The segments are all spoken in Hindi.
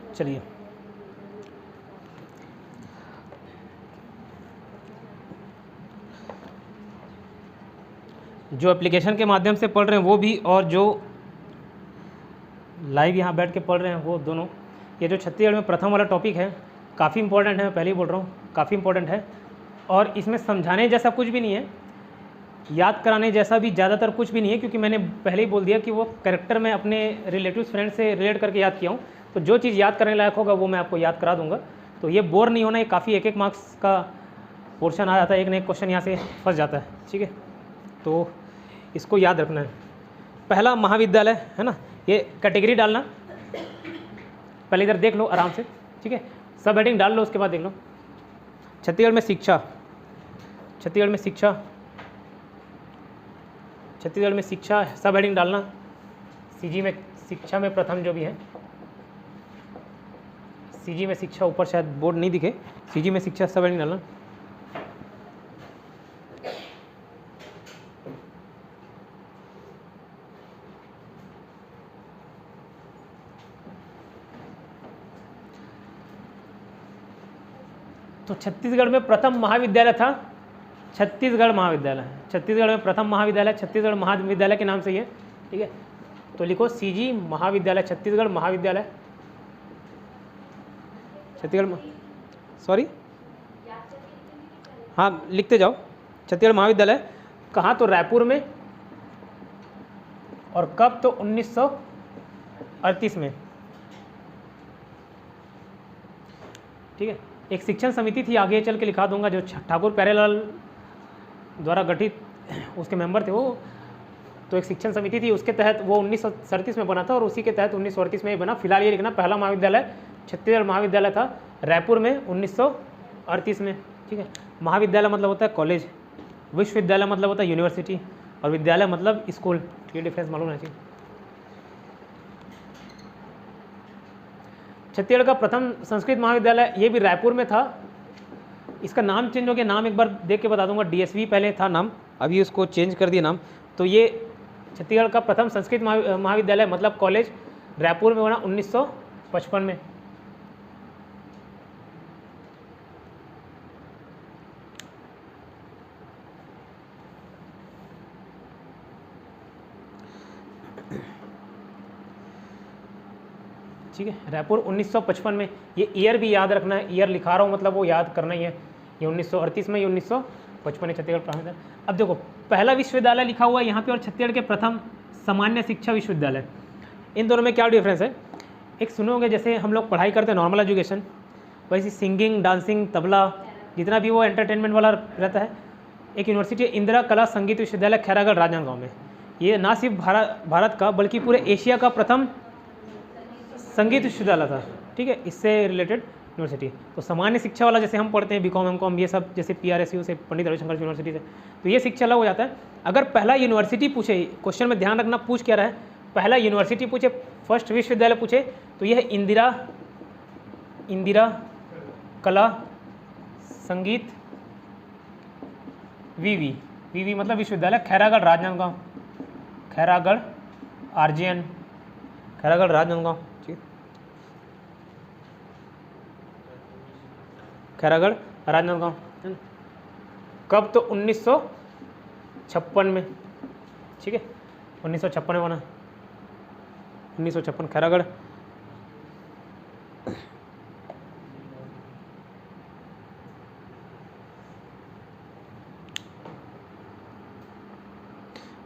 चलिए, जो एप्लीकेशन के माध्यम से पढ़ रहे हैं वो भी, और जो लाइव यहाँ बैठ के पढ़ रहे हैं वो दोनों, ये जो छत्तीसगढ़ में प्रथम वाला टॉपिक है काफ़ी इंपॉर्टेंट है, मैं पहले ही बोल रहा हूँ, काफ़ी इंपॉर्टेंट है। और इसमें समझाने जैसा कुछ भी नहीं है, याद कराने जैसा भी ज़्यादातर कुछ भी नहीं है, क्योंकि मैंने पहले ही बोल दिया कि वो कैरेक्टर में अपने रिलेटिव्स फ्रेंड से रिलेट करके याद किया हूँ, तो जो चीज़ याद करने लायक होगा वो मैं आपको याद करा दूंगा। तो ये बोर नहीं होना, ये काफ़ी एक मार्क्स का पोर्शन आ जाता है, एक न एक क्वेश्चन यहाँ से फंस जाता है, ठीक है। तो इसको याद रखना है। पहला महाविद्यालय है ना, ये कैटेगरी डालना, पहले इधर देख लो आराम से, ठीक है, सब हेडिंग डाल लो, उसके बाद देख लो। छत्तीसगढ़ में शिक्षा, छत्तीसगढ़ में शिक्षा, छत्तीसगढ़ में शिक्षा, सब हेडिंग डालना। सीजी में शिक्षा में प्रथम जो भी है, सीजी में शिक्षा, ऊपर शायद बोर्ड नहीं दिखे, सीजी में शिक्षा सब हेडिंग डालना। तो छत्तीसगढ़ में प्रथम महाविद्यालय था छत्तीसगढ़ महाविद्यालय, छत्तीसगढ़ में प्रथम महाविद्यालय छत्तीसगढ़ महाविद्यालय के नाम से ही है, ठीक है। तो लिखो सीजी महाविद्यालय, छत्तीसगढ़ महाविद्यालय, छत्तीसगढ़, सॉरी हाँ लिखते जाओ। छत्तीसगढ़ महाविद्यालय कहाँ, तो रायपुर में, और कब, तो 1938 में, ठीक है। एक शिक्षण समिति थी, आगे चल के लिखा दूंगा, जो ठाकुर प्यारेलाल द्वारा गठित उसके मेंबर थे वो। तो एक शिक्षण समिति थी, उसके तहत वो 1937 में बना था, और उसी के तहत 1938 में ही बना। फिलहाल ये लिखना, पहला महाविद्यालय छत्तीसगढ़ महाविद्यालय था रायपुर में 1938 में, ठीक है। महाविद्यालय मतलब होता है कॉलेज, विश्वविद्यालय मतलब होता है यूनिवर्सिटी, और विद्यालय मतलब स्कूल, ये डिफरेंस मालूम है। छत्तीसगढ़ का प्रथम संस्कृत महाविद्यालय ये भी रायपुर में था, इसका नाम चेंज हो गया, नाम एक बार देख के बता दूंगा, डीएसवी पहले था नाम, अभी उसको चेंज कर दिया नाम। तो ये छत्तीसगढ़ का प्रथम संस्कृत महाविद्यालय मतलब कॉलेज रायपुर में बना 1955 में। ठीक है, रायपुर 1955 में। ये ईयर भी याद रखना है, ईयर लिखा रहा हूँ मतलब वो याद करना ही है, ये 1938 में, ये 1955 छत्तीसगढ़ प्राथमिक। अब देखो पहला विश्वविद्यालय लिखा हुआ है यहाँ पे, और छत्तीसगढ़ के प्रथम सामान्य शिक्षा विश्वविद्यालय, इन दोनों में क्या डिफरेंस है। एक सुनोगे, जैसे हम लोग पढ़ाई करते हैं नॉर्मल एजुकेशन, वैसे सिंगिंग, डांसिंग, तबला, जितना भी वो एंटरटेनमेंट वाला रहता है। एक यूनिवर्सिटी इंदिरा कला संगीत विश्वविद्यालय खैरागढ़ राजनांदगांव में, ये ना सिर्फ भारत का बल्कि पूरे एशिया का प्रथम संगीत विश्वविद्यालय था, ठीक है, इससे रिलेटेड यूनिवर्सिटी। तो सामान्य शिक्षा वाला जैसे हम पढ़ते हैं बीकॉम, एमकॉम, ये सब जैसे PRSU से, पंडित रविशंकर यूनिवर्सिटी से, तो ये शिक्षा अलग हो जाता है। अगर पहला यूनिवर्सिटी पूछे, क्वेश्चन में ध्यान रखना, पूछ क्या रहा है, पहला यूनिवर्सिटी पूछे, फर्स्ट विश्वविद्यालय पूछे, तो यह इंदिरा कला संगीत वीवी मतलब विश्वविद्यालय खैरागढ़ राजनांदगांव, खैरागढ़ RJN, खैरागढ़ राजनांदगांव, खैरागढ़ राजनांदगांव, है ना। कब, तो 1956 में, ठीक है, 1956 में बना, 1956 खैरागढ़।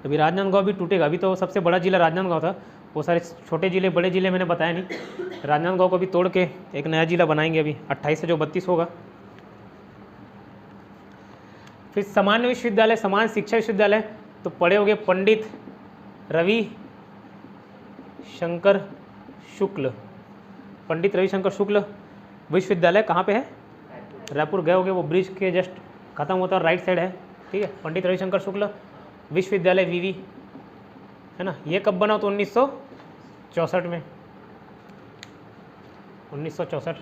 अभी राजनांदगांव भी टूटेगा, अभी तो सबसे बड़ा जिला राजनांदगांव था, वो सारे छोटे जिले बड़े जिले मैंने बताया नहीं। राजनांदगांव को भी तोड़ के एक नया जिला बनाएंगे अभी 28 से जो 32 होगा। फिर सामान्य विश्वविद्यालय, समान शिक्षा विश्वविद्यालय, तो पढ़े होंगे पंडित रवि शंकर शुक्ल, पंडित रविशंकर शुक्ल विश्वविद्यालय कहाँ पे है, रायपुर गए होगे, वो ब्रिज के जस्ट खत्म होता है, राइट साइड है, ठीक है। पंडित रविशंकर शुक्ल विश्वविद्यालय वीवी, है ना। ये कब बना, तो 1964 में, 1964।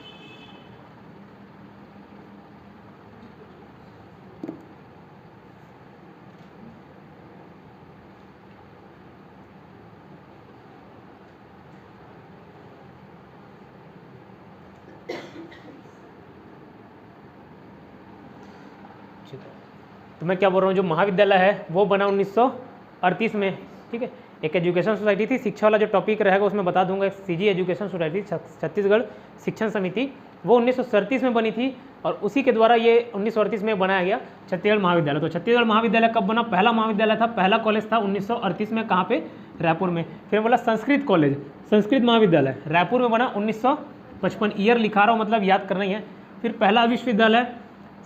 तो मैं क्या बोल रहा हूँ, जो महाविद्यालय है वो बना 1938 में, ठीक है। एक एजुकेशन सोसाइटी थी, शिक्षा वाला जो टॉपिक रहेगा उसमें बता दूंगा। एक सीजी एजुकेशन सोसाइटी छत्तीसगढ़ शिक्षण समिति, वो 1937 में बनी थी और उसी के द्वारा ये 1938 में बनाया गया छत्तीसगढ़ महाविद्यालय। तो छत्तीसगढ़ महाविद्यालय कब बना? पहला महाविद्यालय था, पहला कॉलेज था 1938 में। कहाँ पे? रायपुर में। फिर बोला संस्कृत कॉलेज, संस्कृत महाविद्यालय रायपुर में बना 1955। ईयर लिखा रहा हूँ, मतलब याद करना ही है। फिर पहला विश्वविद्यालय,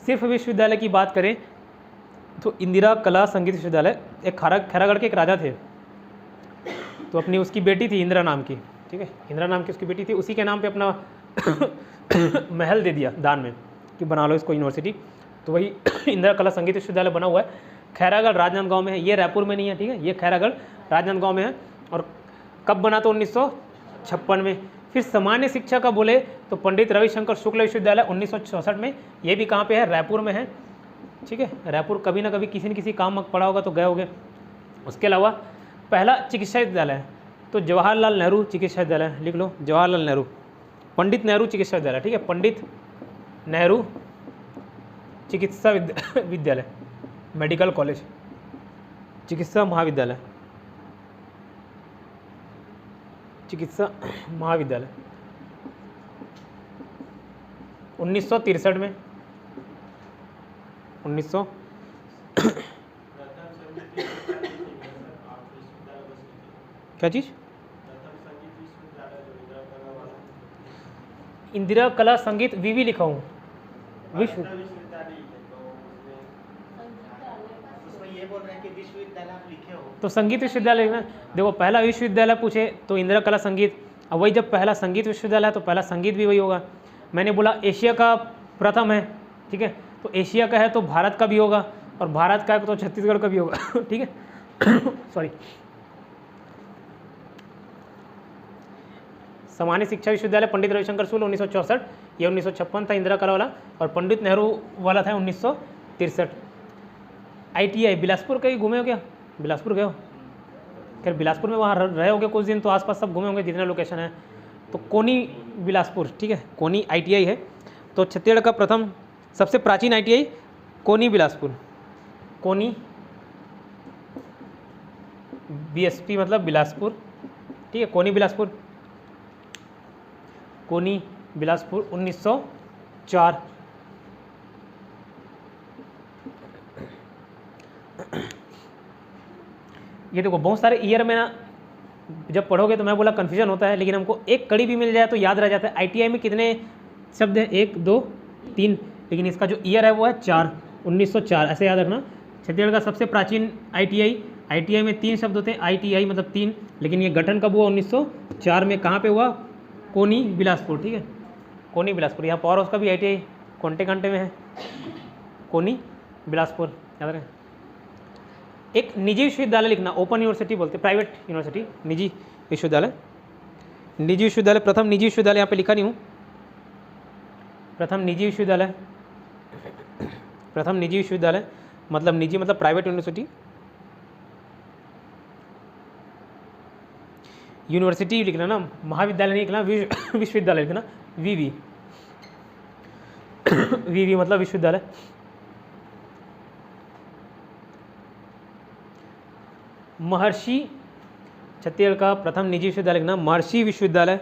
सिर्फ विश्वविद्यालय की बात करें तो इंदिरा कला संगीत विश्वविद्यालय। एक खैरागढ़ के एक राजा थे, तो अपनी उसकी बेटी थी इंदिरा नाम की, ठीक है, इंदिरा नाम की उसकी बेटी थी, उसी के नाम पे अपना महल दे दिया दान में कि बना लो इसको यूनिवर्सिटी। तो वही इंदिरा कला संगीत विश्वविद्यालय बना हुआ है, खैरागढ़ राजनांदगांव में है। ये रायपुर में नहीं है, ठीक है, ये खैरागढ़ राजनांदगांव में है। और कब बना? तो 1956 में। फिर सामान्य शिक्षा का बोले तो पंडित रविशंकर शुक्ल विश्वविद्यालय 1964 में। ये भी कहाँ पे है? रायपुर में है, ठीक है। रायपुर कभी ना कभी किसी न किसी काम में पड़ा होगा तो गए होंगे। उसके अलावा पहला चिकित्सा विद्यालय तो जवाहरलाल नेहरू चिकित्सा विद्यालय, लिख लो जवाहरलाल नेहरू, पंडित नेहरू चिकित्सा विद्यालय, ठीक है, पंडित नेहरू चिकित्सा विद्यालय, मेडिकल कॉलेज, चिकित्सा महाविद्यालय, चिकित्सा महाविद्यालय 1963 में। 1900 क्या चीज़? इंदिरा कला संगीत वीवी लिखा हूँ, विश्व तो संगीत विश्वविद्यालय ना। देखो पहला विश्वविद्यालय पूछे तो इंदिरा कला संगीत, अब वही जब पहला संगीत विश्वविद्यालय है तो पहला संगीत भी वही होगा। मैंने बोला एशिया का प्रथम है, ठीक है, तो एशिया का है तो भारत का भी होगा, और भारत का है तो छत्तीसगढ़ का भी होगा ठीक है सॉरी। सामान्य शिक्षा विश्वविद्यालय पंडित रविशंकर शुक्ल 1964, ये 1956 था इंदिरा कला वाला, और पंडित नेहरू वाला था 1963। ITI बिलासपुर कहीं घूमे हो क्या? बिलासपुर गए हो? खैर बिलासपुर में वहाँ रहे होगे कुछ दिन, तो आसपास सब घूमे होंगे जितने लोकेशन है। तो कोनी बिलासपुर, ठीक है, कोनी ITI है। तो छत्तीसगढ़ का प्रथम सबसे प्राचीन ITI कोनी बिलासपुर, कोनी BSP मतलब बिलासपुर, ठीक है, कोनी बिलासपुर, कोनी बिलासपुर 1904। ये देखो बहुत सारे ईयर में ना जब पढ़ोगे तो मैं बोला कन्फ्यूजन होता है, लेकिन हमको एक कड़ी भी मिल जाए तो याद रह जाता है। ITI में कितने शब्द हैं? 1 2 3, लेकिन इसका जो ईयर है वो है 4, 1904, ऐसे याद रखना। छत्तीसगढ़ का सबसे प्राचीन ITI में 3 शब्द होते हैं, ITI मतलब 3, लेकिन ये गठन कब हुआ? 1904 में। कहाँ पे हुआ? कोनी बिलासपुर, ठीक है, कोनी बिलासपुर। यहाँ पावर हाउस का भी ITI कोंटे कांटे में है, कोनी बिलासपुर, याद रखें। एक निजी विश्वविद्यालय लिखना, ओपन यूनिवर्सिटी बोलते, प्राइवेट यूनिवर्सिटी, निजी विश्वविद्यालय। निजी विश्वविद्यालय, प्रथम निजी विश्वविद्यालय यहाँ पे लिखा नहीं हूँ, प्रथम निजी विश्वविद्यालय, प्रथम निजी विश्वविद्यालय मतलब निजी मतलब प्राइवेट यूनिवर्सिटी, यूनिवर्सिटी लिखना ना, महाविद्यालय नहीं लिखना, विश्वविद्यालय लिखना, वीवी वीवी मतलब विश्वविद्यालय। महर्षि, छत्तीसगढ़ का प्रथम निजी विश्वविद्यालय लिखना, महर्षि विश्वविद्यालय,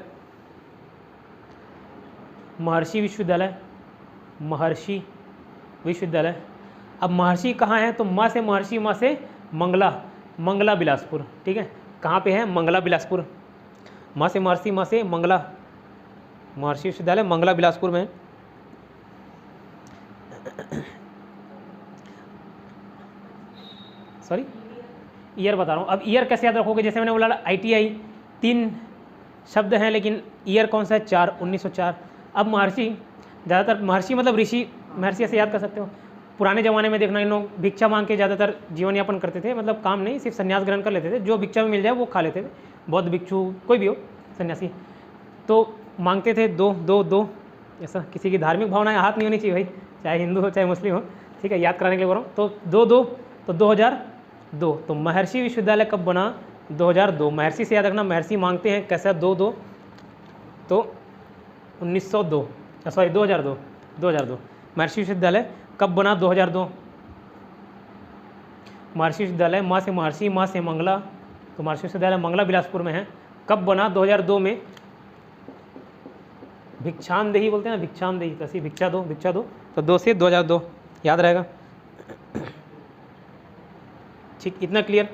महर्षि विश्वविद्यालय, महर्षि विश्वविद्यालय। अब महर्षि कहाँ है? तो माँ से महर्षि, माँ से मंगला, मंगला बिलासपुर, ठीक है, कहाँ पे है? मंगला बिलासपुर। माँ से महर्षि, माँ से मंगला, महर्षि विश्वविद्यालय मंगला बिलासपुर में। सॉरी ईयर बता रहा हूँ। अब ईयर कैसे याद रखोगे? जैसे मैंने बोला ITI 3 शब्द हैं, लेकिन ईयर कौन सा है? 4, 1904। अब महर्षि, ज़्यादातर महर्षि मतलब ऋषि, महर्षि ऐसे याद कर सकते हो। पुराने ज़माने में देखना इन लोग भिक्षा मांग के ज़्यादातर जीवन यापन करते थे, मतलब काम नहीं, सिर्फ संन्यास ग्रहण कर लेते थे, जो भिक्षा में मिल जाए वो खा लेते थे। बौद्ध भिक्षु कोई भी हो सन्यासी, तो मांगते थे 2 2 2, ऐसा किसी की धार्मिक भावनाएं हाथ नहीं होनी चाहिए भाई, चाहे हिंदू हो चाहे मुस्लिम हो, ठीक है, याद कराने के लिए बोल रहा हूँ। तो 2 2 तो 2002। तो महर्षि विश्वविद्यालय कब बना? 2002। महर्षि से याद रखना, महर्षि मांगते हैं कैसा? 2 2, तो 1902, सॉरी 2002 महर्षि विश्वविद्यालय कब बना? 2002। महर्षि विश्वविद्यालय, माँ से महर्षि, माँ से मंगला, तो महर्षि विश्वविद्यालय मंगला बिलासपुर में है। कब बना? 2002 में। भिक्षामदेही बोलते हैं ना, भिक्षामदेही, तो ऐसी भिक्षा दो, भिक्षा दो, तो 2 से 2002 याद रहेगा। ठीक, इतना क्लियर?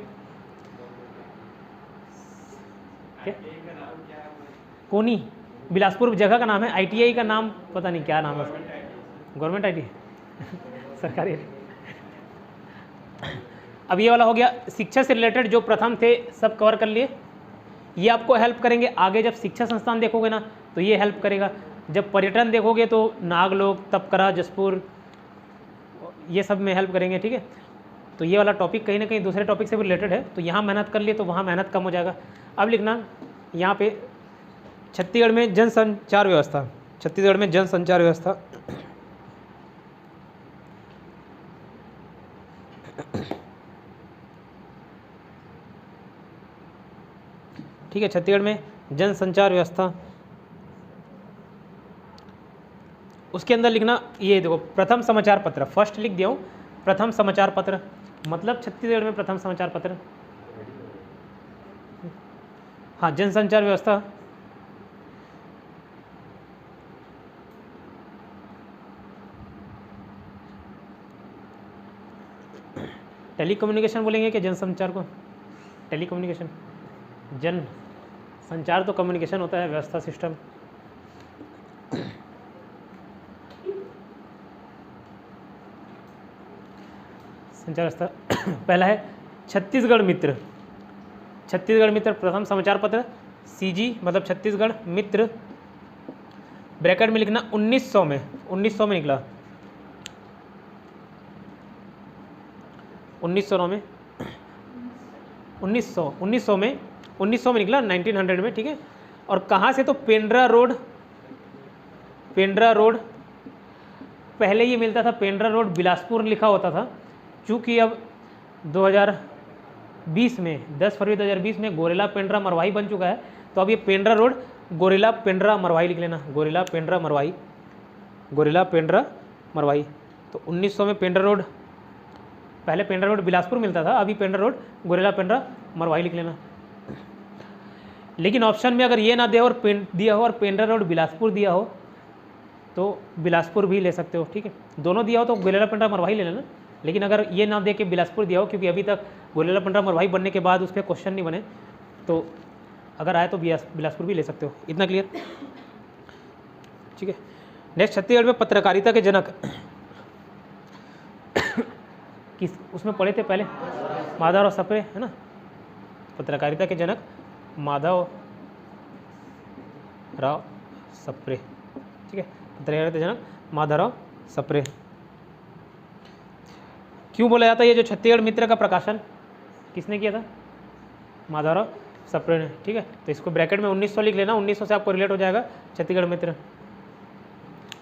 कोनी बिलासपुर जगह का नाम है, ITI का नाम पता नहीं क्या नाम है, गवर्नमेंट ITI सरकारी। अब ये वाला हो गया शिक्षा से रिलेटेड, जो प्रथम थे सब कवर कर लिए। ये आपको हेल्प करेंगे आगे, जब शिक्षा संस्थान देखोगे ना तो ये हेल्प करेगा। जब पर्यटन देखोगे तो नागलोक, तपकरा, जसपुर, ये सब में हेल्प करेंगे। ठीक है, तो ये वाला टॉपिक कहीं ना कहीं दूसरे टॉपिक से भी रिलेटेड है, तो यहाँ मेहनत कर लिए तो वहाँ मेहनत कम हो जाएगा। अब लिखना यहाँ पे छत्तीसगढ़ में जनसंचार व्यवस्था, छत्तीसगढ़ में जनसंचार व्यवस्था। ठीक है, छत्तीसगढ़ में जनसंचार व्यवस्था, उसके अंदर लिखना ये देखो प्रथम समाचार पत्र, फर्स्ट लिख दिया हूँ प्रथम समाचार पत्र, मतलब छत्तीसगढ़ में प्रथम समाचार पत्र। हाँ, जनसंचार व्यवस्था, टेलीकम्युनिकेशन बोलेंगे कि जनसंचार को? टेलीकम्युनिकेशन, जन संचार तो कम्युनिकेशन होता है, व्यवस्था सिस्टम। संचार व्यवस्था पहला है छत्तीसगढ़ मित्र, छत्तीसगढ़ मित्र प्रथम समाचार पत्र, CG मतलब छत्तीसगढ़ मित्र, ब्रैकेट में लिखना 1900 में, 1900 में निकला, 1900 में 1900 में निकला, 1900 में। ठीक है, और कहाँ से? तो पेंड्रा रोड, पेंड्रा रोड पहले ये मिलता था, पेंड्रा रोड बिलासपुर लिखा होता था, चूँकि अब 2020 में 10 फरवरी 2020 में गोरेला पेंड्रा मरवाही बन चुका है, तो अब ये पेंड्रा रोड गोरेला पेंड्रा मरवाही लिख लेना, गोरेला पेंड्रा मरवाही, गोरेला पेंड्रा मरवाही। तो 1900 में पेंड्रा रोड, पहले पेंड्रा रोड बिलासपुर मिलता था, अभी पेंड्रा रोड गोरेला पेंड्रा मरवाही लिख लेना। लेकिन ऑप्शन में अगर ये ना दे और दिया हो और पेंड्रा रोड बिलासपुर दिया हो तो बिलासपुर भी ले सकते हो। ठीक है, दोनों दिया हो तो गोरेला पेंड्रा मरवाही ले लेना, लेकिन अगर ये ना दे के बिलासपुर दिया हो, क्योंकि अभी तक गोरेला पेंड्रा मरवाही बनने के बाद उस पर क्वेश्चन नहीं बने, तो अगर आए तो बिलासपुर भी ले सकते हो। इतना क्लियर? ठीक है, नेक्स्ट छत्तीसगढ़ में पत्रकारिता के जनक किस उसमें पढ़े थे पहले? माधवराव सप्रे, है ना, पत्रकारिता के जनक माधवराव सप्रे। ठीक है, पत्रकारिता के जनक माधवराव सप्रे। क्यों बोला जाता है? ये जो छत्तीसगढ़ मित्र का प्रकाशन किसने किया था? माधवराव सप्रे ने। ठीक है, तो इसको ब्रैकेट में 1900 लिख लेना, 1900 से आपको रिलेट हो जाएगा छत्तीसगढ़ मित्र,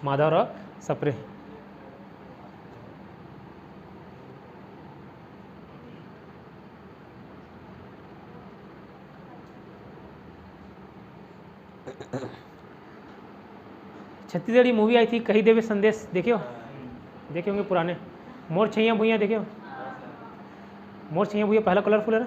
माधवराव सप्रे। छत्तीसगढ़ी मूवी आई थी कही देवे संदेश, देखे होंगे पुराने। मोर छैया भुइयाँ देखे हो? मोर छैया भुइयाँ पहला कलरफुल है ना,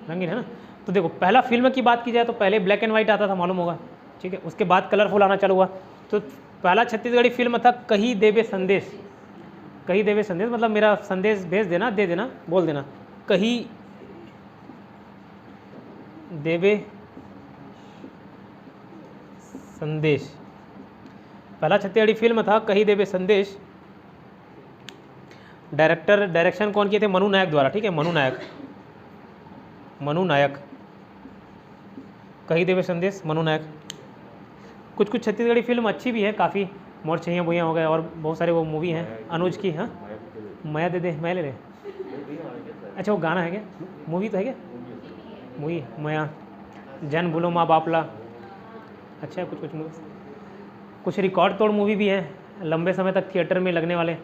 रंगीन है ना। तो देखो पहला फिल्म की बात की जाए तो पहले ब्लैक एंड वाइट आता था, मालूम होगा। ठीक है, उसके बाद कलरफुल आना चालू हुआ। तो पहला छत्तीसगढ़ी फिल्म था कही देवे संदेश। कही देवे संदेश मतलब मेरा संदेश भेज देना, दे देना, बोल देना, कही देवे संदेश। पहला छत्तीसगढ़ी फिल्म था कही देवे संदेश। डायरेक्शन कौन किए थे? मनु नायक द्वारा। ठीक है, मनु नायक, कही देवे संदेश, मनु नायक। कुछ छत्तीसगढ़ी फिल्म अच्छी भी है काफ़ी, मोर छैया भुइयाँ हो गए, और बहुत सारे वो मूवी हैं अनुज की। हाँ, माया दे दे मैं ले ले, अच्छा वो गाना है क्या? मूवी तो है क्या? मूवी माया, जन बोलो माँ बापला। अच्छा, कुछ मूवी, कुछ रिकॉर्ड तोड़ मूवी भी है, लंबे समय तक थिएटर में लगने वाले।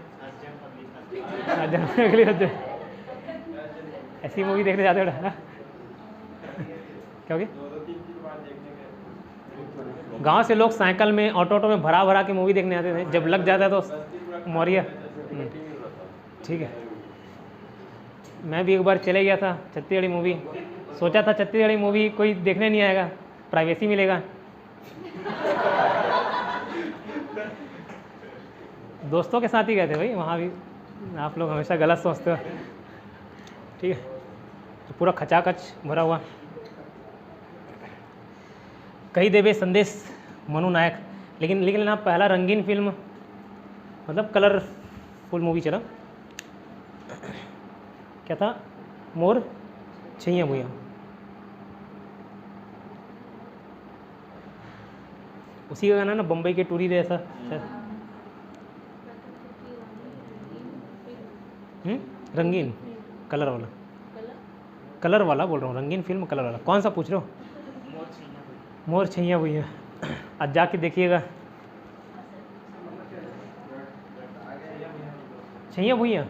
ऐसी मूवी देखने जाते हो? क्या हो गया? गांव से लोग साइकिल में, ऑटो में भरा के मूवी देखने आते थे, जब लग जाता है तो मौर्य। ठीक है, मैं भी एक बार चले गया था छत्तीसगढ़ी मूवी, सोचा था छत्तीसगढ़ी मूवी कोई देखने नहीं आएगा, प्राइवेसी मिलेगा। दोस्तों के साथ ही गए थे भाई, वहाँ भी आप लोग हमेशा गलत सोचते हो। ठीक है, तो पूरा खचाखच भरा हुआ। कही देवे संदेश मनु नायक, लेकिन ना पहला रंगीन फिल्म मतलब कलरफुल मूवी चला, क्या था, मोर छैया भुइयां। उसी का गाना ना, बम्बई के टूरी रे, ऐसा रंगीन कलर वाला, कलर वाला बोल रहा हूँ, रंगीन फिल्म कलर वाला। कौन सा पूछ रहे हो? मोर छैया भुइयां। आज जाके देखिएगा। छैया भुइयां,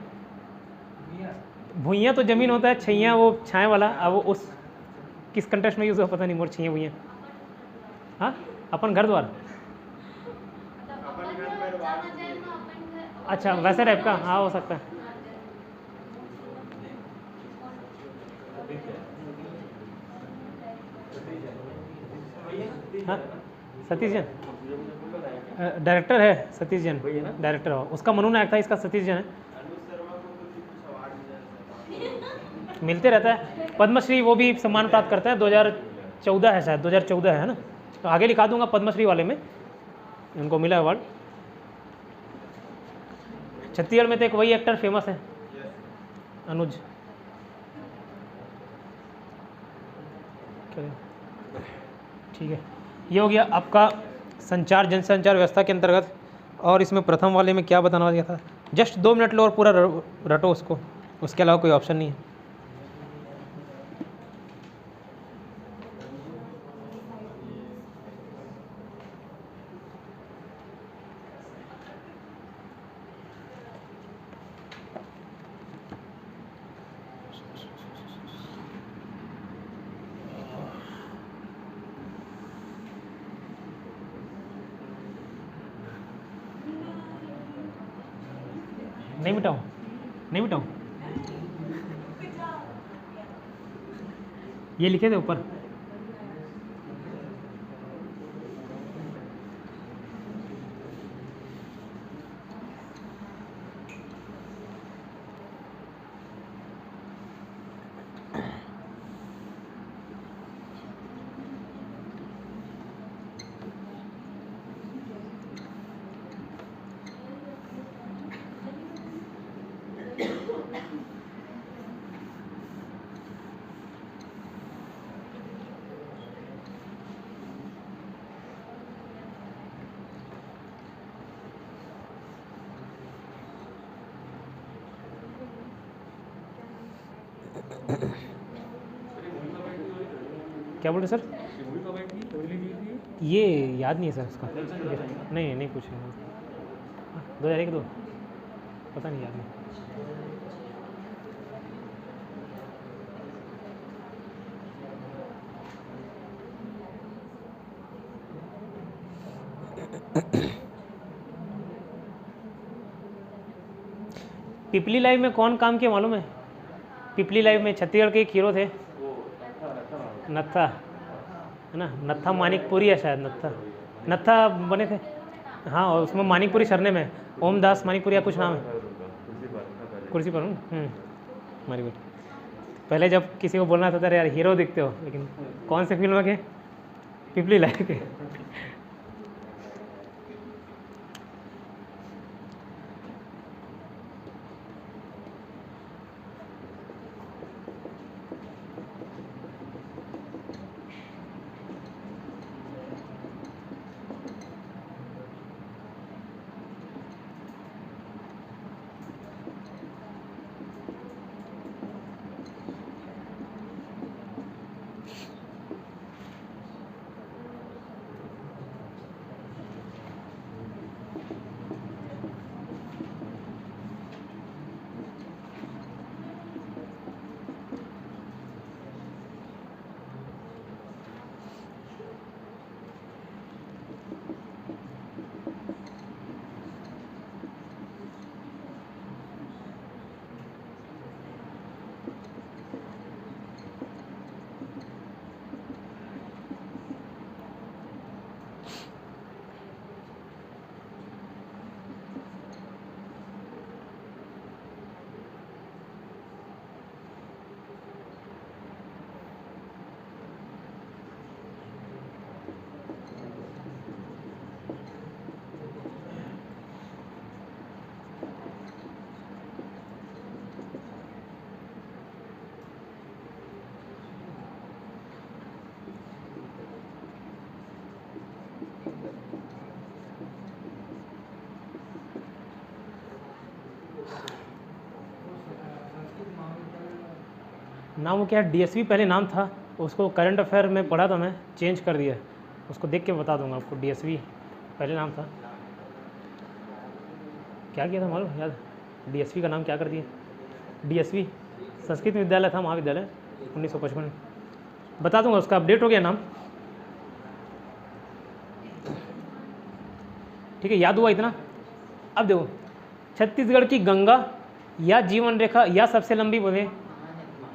भुइयां तो ज़मीन होता है, छैया वो छाए वाला। अब वो उस किस कंटेक्स्ट में यूज़ हो पता नहीं। मोर छैया भुइयां, हाँ अपन घर द्वार, अच्छा वैसे टाइप का, हाँ हो सकता है। हाँ सतीश जैन डायरेक्टर है, सतीश जैन डायरेक्टर हो, उसका मनु नायक था, इसका सतीश जैन है। मिलते रहता है। पद्मश्री वो भी सम्मान प्राप्त करता है, 2014 है शायद, 2014 है ना, तो आगे लिखा दूंगा पद्मश्री वाले में उनको मिला अवार्ड। छत्तीसगढ़ में तो एक वही एक्टर फेमस है, अनुज। ठीक है, ये हो गया आपका संचार जनसंचार व्यवस्था के अंतर्गत। और इसमें प्रथम वाले में क्या बताना दिया था, जस्ट 2 मिनट लो और पूरा रटो उसको, उसके अलावा कोई ऑप्शन नहीं है। नहीं मिटाऊं, नहीं मिटाऊं, ये लिखे थे ऊपर। क्या बोल रहे सर? ये याद नहीं है सर उसका, नहीं नहीं पूछे, 2001-2 पता नहीं, याद नहीं। पिपली लाइव में कौन काम किया मालूम है? पिपली लाइव में छत्तीसगढ़ के एक हीरो थे, नत्था, है ना, नत्था मानिकपुरी है शायद, नत्था बने थे। हाँ, और उसमें मानिकपुरी सरनेम में, ओम दास मानिकपुरी या कुछ नाम है। कुर्सी पर हूँ, हमारी गुड। पहले जब किसी को बोलना था यार हीरो दिखते हो, लेकिन कौन से फिल्म के? पिपली लाइव के। नाम वो क्या है, डीएसवी पहले नाम था, उसको करंट अफेयर में पढ़ा था मैं, चेंज कर दिया, उसको देख के बता दूंगा आपको। डीएसवी पहले नाम था, क्या किया था मालूम याद? डीएसवी का नाम क्या कर दिया? डीएसवी संस्कृत विद्यालय था, महाविद्यालय 1955 में, बता दूंगा, उसका अपडेट हो गया नाम। ठीक है, याद हुआ इतना? अब देखो, छत्तीसगढ़ की गंगा या जीवन रेखा या सबसे लंबी बोले,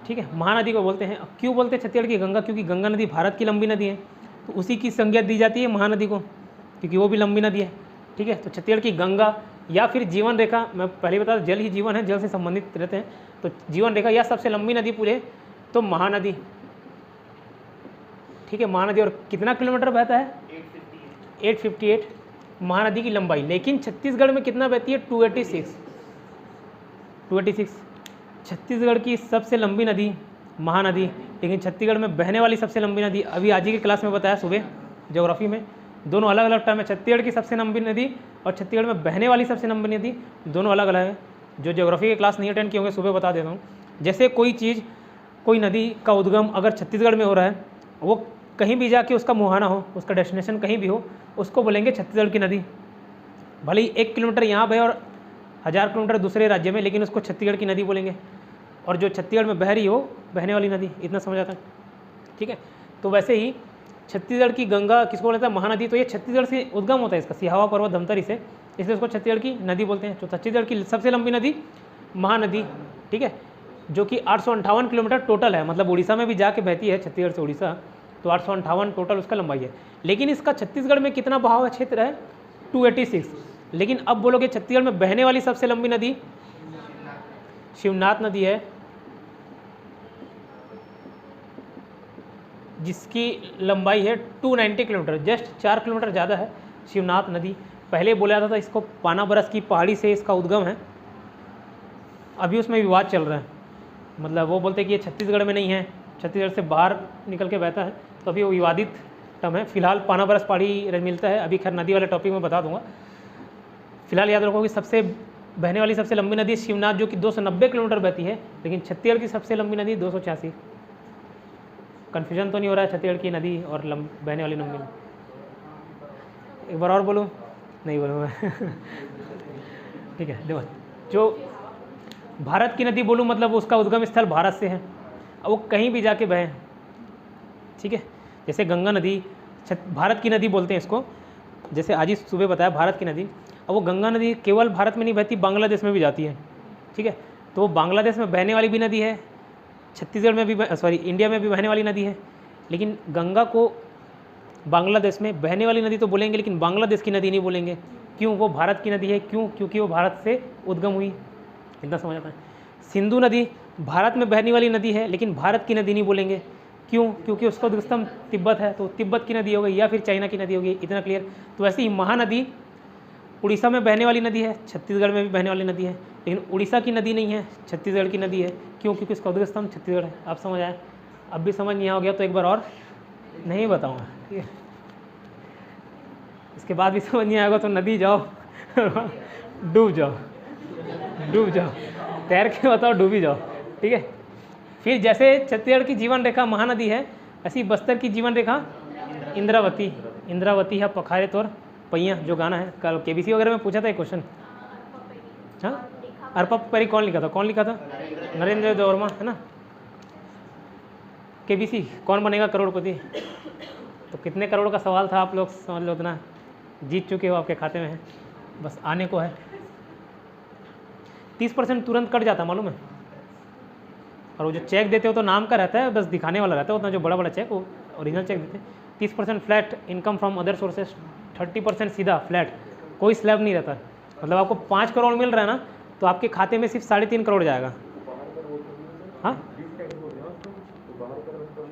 ठीक है, महानदी को बोलते हैं। क्यों बोलते हैं छत्तीसगढ़ की गंगा? क्योंकि गंगा नदी भारत की लंबी नदी है, तो उसी की संज्ञा दी जाती है महानदी को, क्योंकि वो भी लंबी नदी है। ठीक है, तो छत्तीसगढ़ की गंगा या फिर जीवन रेखा, मैं पहले बता दूं, जल ही जीवन है, जल से संबंधित रहते हैं, तो जीवन रेखा या सबसे लंबी नदी पूछे तो महानदी। ठीक है, महानदी, और कितना किलोमीटर बहता है? 858 महानदी की लंबाई। लेकिन छत्तीसगढ़ में कितना बहती है? 286 छत्तीसगढ़ की सबसे लंबी नदी महानदी। लेकिन छत्तीसगढ़ में बहने वाली सबसे लंबी नदी, अभी आज ही की क्लास में बताया सुबह ज्योग्राफी में, दोनों अलग अलग टर्म है। छत्तीसगढ़ की सबसे लंबी नदी और छत्तीसगढ़ में बहने वाली सबसे लंबी नदी दोनों अलग अलग है। जो ज्योग्राफी की क्लास नहीं अटेंड किए होंगे सुबह बता देता हूँ। जैसे कोई चीज़, कोई नदी का उद्गम अगर छत्तीसगढ़ में हो रहा है, वो कहीं भी जाके उसका मुहाना हो, उसका डेस्टिनेशन कहीं भी हो, उसको बोलेंगे छत्तीसगढ़ की नदी। भले ही 1 किलोमीटर यहाँ बहे और 1000 किलोमीटर दूसरे राज्य में, लेकिन उसको छत्तीसगढ़ की नदी बोलेंगे। और जो छत्तीसगढ़ में बह रही हो, बहने वाली नदी, इतना समझ आता है। ठीक है, तो वैसे ही छत्तीसगढ़ की गंगा किसको बोलता है? महानदी। तो ये छत्तीसगढ़ से उद्गम होता है, इसका सिहावा पर्वत धमतरी से, इसलिए उसको छत्तीसगढ़ की नदी बोलते हैं। तो छत्तीसगढ़ की सबसे लंबी नदी महानदी, ठीक है, जो कि 858 किलोमीटर टोटल है, मतलब उड़ीसा में भी जाके बहती है छत्तीसगढ़ से उड़ीसा, तो 858 टोटल उसका लंबाई है। लेकिन इसका छत्तीसगढ़ में कितना बहाव क्षेत्र है? 286। लेकिन अब बोलोगे छत्तीसगढ़ में बहने वाली सबसे लंबी नदी शिवनाथ नदी है, जिसकी लंबाई है 290 किलोमीटर, जस्ट 4 किलोमीटर ज़्यादा है शिवनाथ नदी। पहले बोला जाता था इसको पाना बरस की पहाड़ी से इसका उद्गम है, अभी उसमें विवाद चल रहा है। मतलब वो बोलते हैं कि ये छत्तीसगढ़ में नहीं है, छत्तीसगढ़ से बाहर निकल के बहता है, तो अभी वो विवादित टर्म है। फिलहाल पाना बरस पहाड़ी मिलता है, अभी खैर नदी वाले टॉपिक में बता दूंगा। फिलहाल याद रखो कि सबसे बहने वाली सबसे लंबी नदी शिवनाथ, जो कि 290 किलोमीटर बहती है, लेकिन छत्तीसगढ़ की सबसे लंबी नदी 286। कन्फ्यूजन तो नहीं हो रहा है छत्तीसगढ़ की नदी और बहने वाली लंबी? एक बार और बोलूँ? नहीं बोलूँ ठीक है, देखो, जो भारत की नदी बोलूँ मतलब उसका उद्गम स्थल भारत से है, अब वो कहीं भी जाके बहे। ठीक है, जैसे गंगा नदी भारत की नदी बोलते हैं इसको, जैसे आज ही सुबह बताया भारत की नदी। अब वो गंगा नदी केवल भारत में नहीं बहती, बांग्लादेश में भी जाती है। ठीक है, तो वो बांग्लादेश में बहने वाली भी नदी है, छत्तीसगढ़ में भी, सॉरी इंडिया में भी बहने वाली नदी है। लेकिन गंगा को बांग्लादेश में बहने वाली नदी तो बोलेंगे, लेकिन बांग्लादेश की नदी नहीं बोलेंगे। क्यों? वो भारत की नदी है। क्यों? क्योंकि वो भारत से उद्गम हुई। इतना समझ आता है। सिंधु नदी भारत में बहने वाली नदी है, लेकिन भारत की नदी नहीं बोलेंगे। क्यों? क्योंकि उसका उद्गम तिब्बत है, तो तिब्बत की नदी हो गई या फिर चाइना की नदी होगी। इतना क्लियर? तो वैसे ही महानदी उड़ीसा में बहने वाली नदी है, छत्तीसगढ़ में भी बहने वाली नदी है, लेकिन उड़ीसा की नदी नहीं है, छत्तीसगढ़ की नदी है। क्यों? क्योंकि उसका उद्गम छत्तीसगढ़ है। आप समझ आए? अब भी समझ नहीं आ गया तो एक बार और नहीं बताऊँगा, ठीक है? इसके बाद भी समझ नहीं आएगा तो नदी जाओ डूब जाओ, डूब जाओ, तैर के बताओ, डूबी जाओ। ठीक है, फिर जैसे छत्तीसगढ़ की जीवन रेखा महानदी है, ऐसी बस्तर की जीवन रेखा इंद्रावती। इंद्रावती है पखारे तोर पैया, जो गाना है, कल केबीसी वगैरह में पूछा था एक क्वेश्चन। हाँ, अरपा परी कौन लिखा था? कौन लिखा था? नरेंद्र देव वर्मा, है ना? केबीसी, कौन बनेगा करोड़पति? तो कितने करोड़ का सवाल था, आप लोग समझ लो, उतना जीत चुके हो, आपके खाते में है, बस आने को है। 30% तुरंत कट जाता, मालूम है? और वो जो चेक देते हो तो नाम का रहता है, बस दिखाने वाला रहता है, उतना जो बड़ा बड़ा चेक वो ओरिजिनल चेक देते हैं। 30% flat income from other sources, 30% सीधा फ्लैट, कोई स्लैब नहीं रहता। मतलब आपको 5 करोड़ मिल रहा है ना, तो आपके खाते में सिर्फ 3.5 करोड़ जाएगा। हाँ,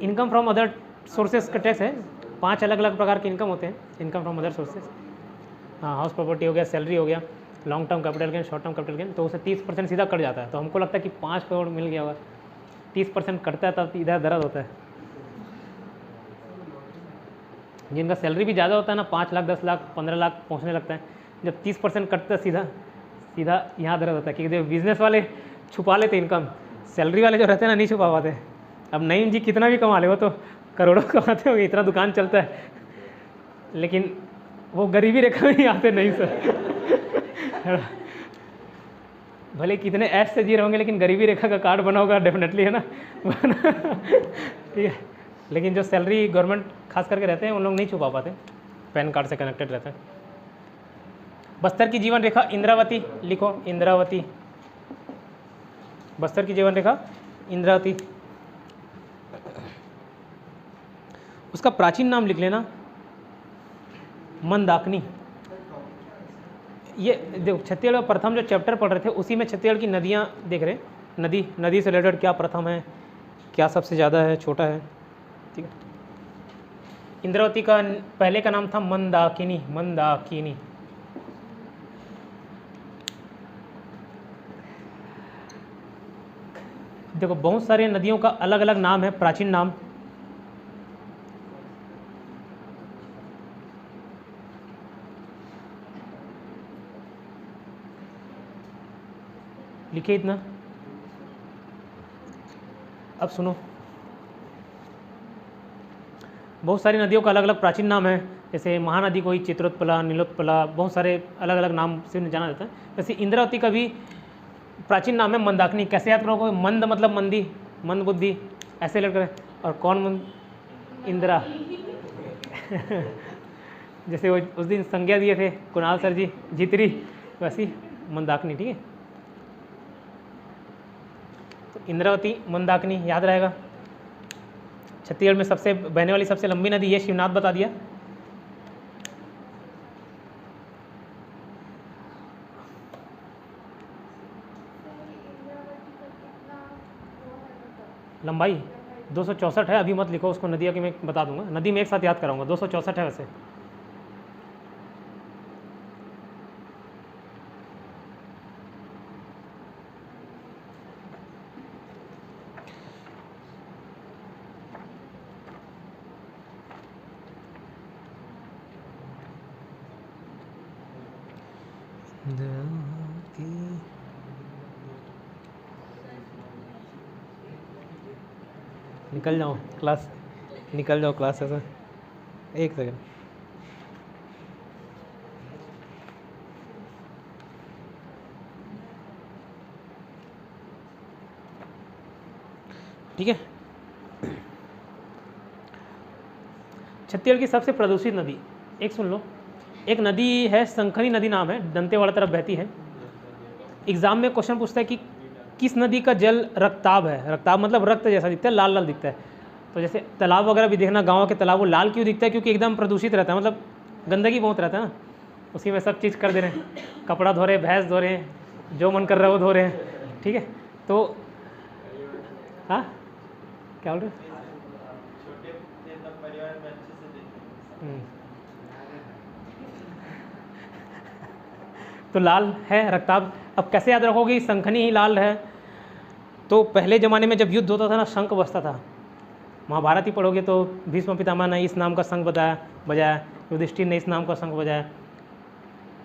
इनकम फ्रॉम अदर सोर्सेज का टैक्स है। 5 अलग अलग प्रकार के इनकम होते हैं, इनकम फ्रॉम अदर सोर्सेज। हाँ, हाउस प्रॉपर्टी हो गया, सैलरी हो गया, long term capital gain, short term capital gain, तो उसे 30% सीधा कट जाता है। तो हमको लगता है कि 5 करोड़ मिल गया होगा, 30% कटता है तब इधर दर्द होता है। जिनका सैलरी भी ज़्यादा होता है ना, 5 लाख 10 लाख 15 लाख पहुँचने लगता है, जब 30% कटता है सीधा सीधा यहाँ दर्द होता है। क्योंकि बिजनेस वाले छुपा लेते इनकम, सैलरी वाले जो रहते हैं ना नहीं छुपा पाते। अब नईम जी कितना भी कमा ले, वो तो करोड़ों कमाते होंगे, इतना दुकान चलता है, लेकिन वो गरीबी रेखा में ही आते नहीं सर। भले कितने ऐश से जी रहे होंगे, लेकिन गरीबी रेखा का कार्ड बना होगा डेफिनेटली, है ना। ठीक है, लेकिन जो सैलरी गवर्नमेंट खास करके रहते हैं उन लोग नहीं छुपा पाते, पैन कार्ड से कनेक्टेड रहते हैं। बस्तर की जीवन रेखा इंद्रावती लिखो, इंद्रावती, बस्तर की जीवन रेखा इंद्रावती। उसका प्राचीन नाम लिख लेना मंदाकिनी। ये देखो छत्तीसगढ़ प्रथम जो चैप्टर पढ़ रहे थे उसी में छत्तीसगढ़ की नदियाँ देख रहे, नदी से रिलेटेड क्या प्रथम है, क्या सबसे ज़्यादा है, छोटा है। ठीक है, इंद्रावती का पहले का नाम था मंदाकिनी, मंदाकिनी। देखो बहुत सारे नदियों का अलग अलग नाम है, प्राचीन नाम। लिखिए इतना। अब सुनो, बहुत सारी नदियों का अलग अलग प्राचीन नाम है, जैसे महानदी को ही चित्रोत्पला, नीलोत्पला, बहुत सारे अलग अलग नाम से जाना जाता है। वैसे इंद्रावती का भी प्राचीन नाम है मंदाकिनी। कैसे याद करोगे? मंद मतलब मंदी, मंद बुद्धि, ऐसे लग रहे। और कौन इंदिरा जैसे वो उस दिन संज्ञा दिए थे कुणाल सर जी, जितरी, वैसी मंदाकिनी। ठीक है, तो इंद्रावती, मंदाकिनी याद रहेगा। छत्तीसगढ़ में सबसे बहने वाली सबसे लंबी नदी ये शिवनाथ बता दिया। लंबाई 264 है, अभी मत लिखो उसको, नदिया की मैं बता दूंगा, नदी में एक साथ याद कराऊंगा। 264 है वैसे। निकल जाओ क्लास, निकल जाओ क्लास से। एक सेकंड। ठीक है, छत्तीसगढ़ की सबसे प्रदूषित नदी एक सुन लो, एक नदी है शंखनी नदी नाम है, दंतेवाड़ा तरफ बहती है। एग्जाम में क्वेश्चन पूछता है कि किस नदी का जल रक्ताब है। रक्ताब मतलब रक्त जैसा दिखता है, लाल लाल दिखता है। तो जैसे तालाब वगैरह भी देखना, गाँव के तालाब, वो लाल क्यों दिखता है? क्योंकि एकदम प्रदूषित रहता है, मतलब गंदगी बहुत रहता है ना, उसी में सब चीज़ कर दे रहे हैं, कपड़ा धो रहे हैं, भैंस धो रहे हैं, जो मन कर रहा है वो धो रहे हैं। ठीक है, तो हाँ क्या बोल रहे हैं? तो लाल है रक्ताब। अब कैसे याद रखोगे शंखनी ही लाल है? तो पहले ज़माने में जब युद्ध होता था ना, शंख बजता था। महाभारत ही पढ़ोगे तो भीष्म पितामह ने इस नाम का शंख बजाया, युधिष्ठिर ने इस नाम का शंख बजाया,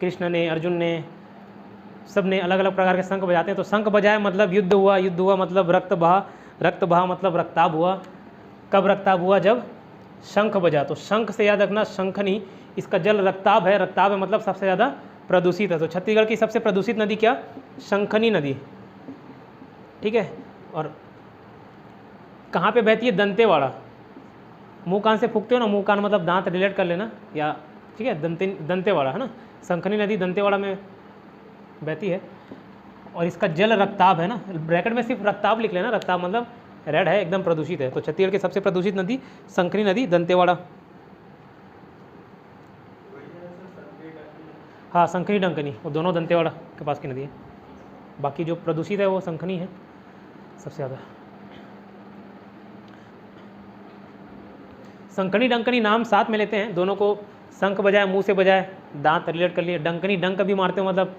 कृष्ण ने, अर्जुन ने, सब ने अलग अलग प्रकार के शंख बजाते हैं। तो शंख बजाया मतलब युद्ध हुआ, युद्ध हुआ मतलब रक्त बहा, रक्त बहा मतलब रक्ताब हुआ। कब रक्ताब हुआ? जब शंख बजा। तो शंख से याद रखना शंखनी, इसका जल रक्ताब है, रक्ताब है मतलब सबसे ज़्यादा प्रदूषित है। तो छत्तीसगढ़ की सबसे प्रदूषित नदी क्या? शंखनी नदी। ठीक है, और कहाँ पे बहती है? दंतेवाड़ा। मुँह कान से फूकते हो ना, मुँह कान मतलब दांत रिलेट कर लेना, या ठीक है, दंतेवाड़ा है ना, शंखनी नदी दंतेवाड़ा में बहती है। और इसका जल रक्ताब है ना, ब्रैकेट में सिर्फ रक्ताब लिख लेना, रक्ताब मतलब रेड है, एकदम प्रदूषित है। तो छत्तीसगढ़ की सबसे प्रदूषित नदी शंखनी नदी, दंतेवाड़ा। हाँ, शंखनी डंकनी, वो दोनों दंतेवाड़ा के पास की नदी है। बाकी जो प्रदूषित है वो शंखनी है सबसे ज़्यादा। शंखनी डंकनी नाम साथ में लेते हैं, दोनों को शंख बजाए, मुंह से बजाए, दांत रिलेट कर लिए। डंकनी, डंक भी मारते हो मतलब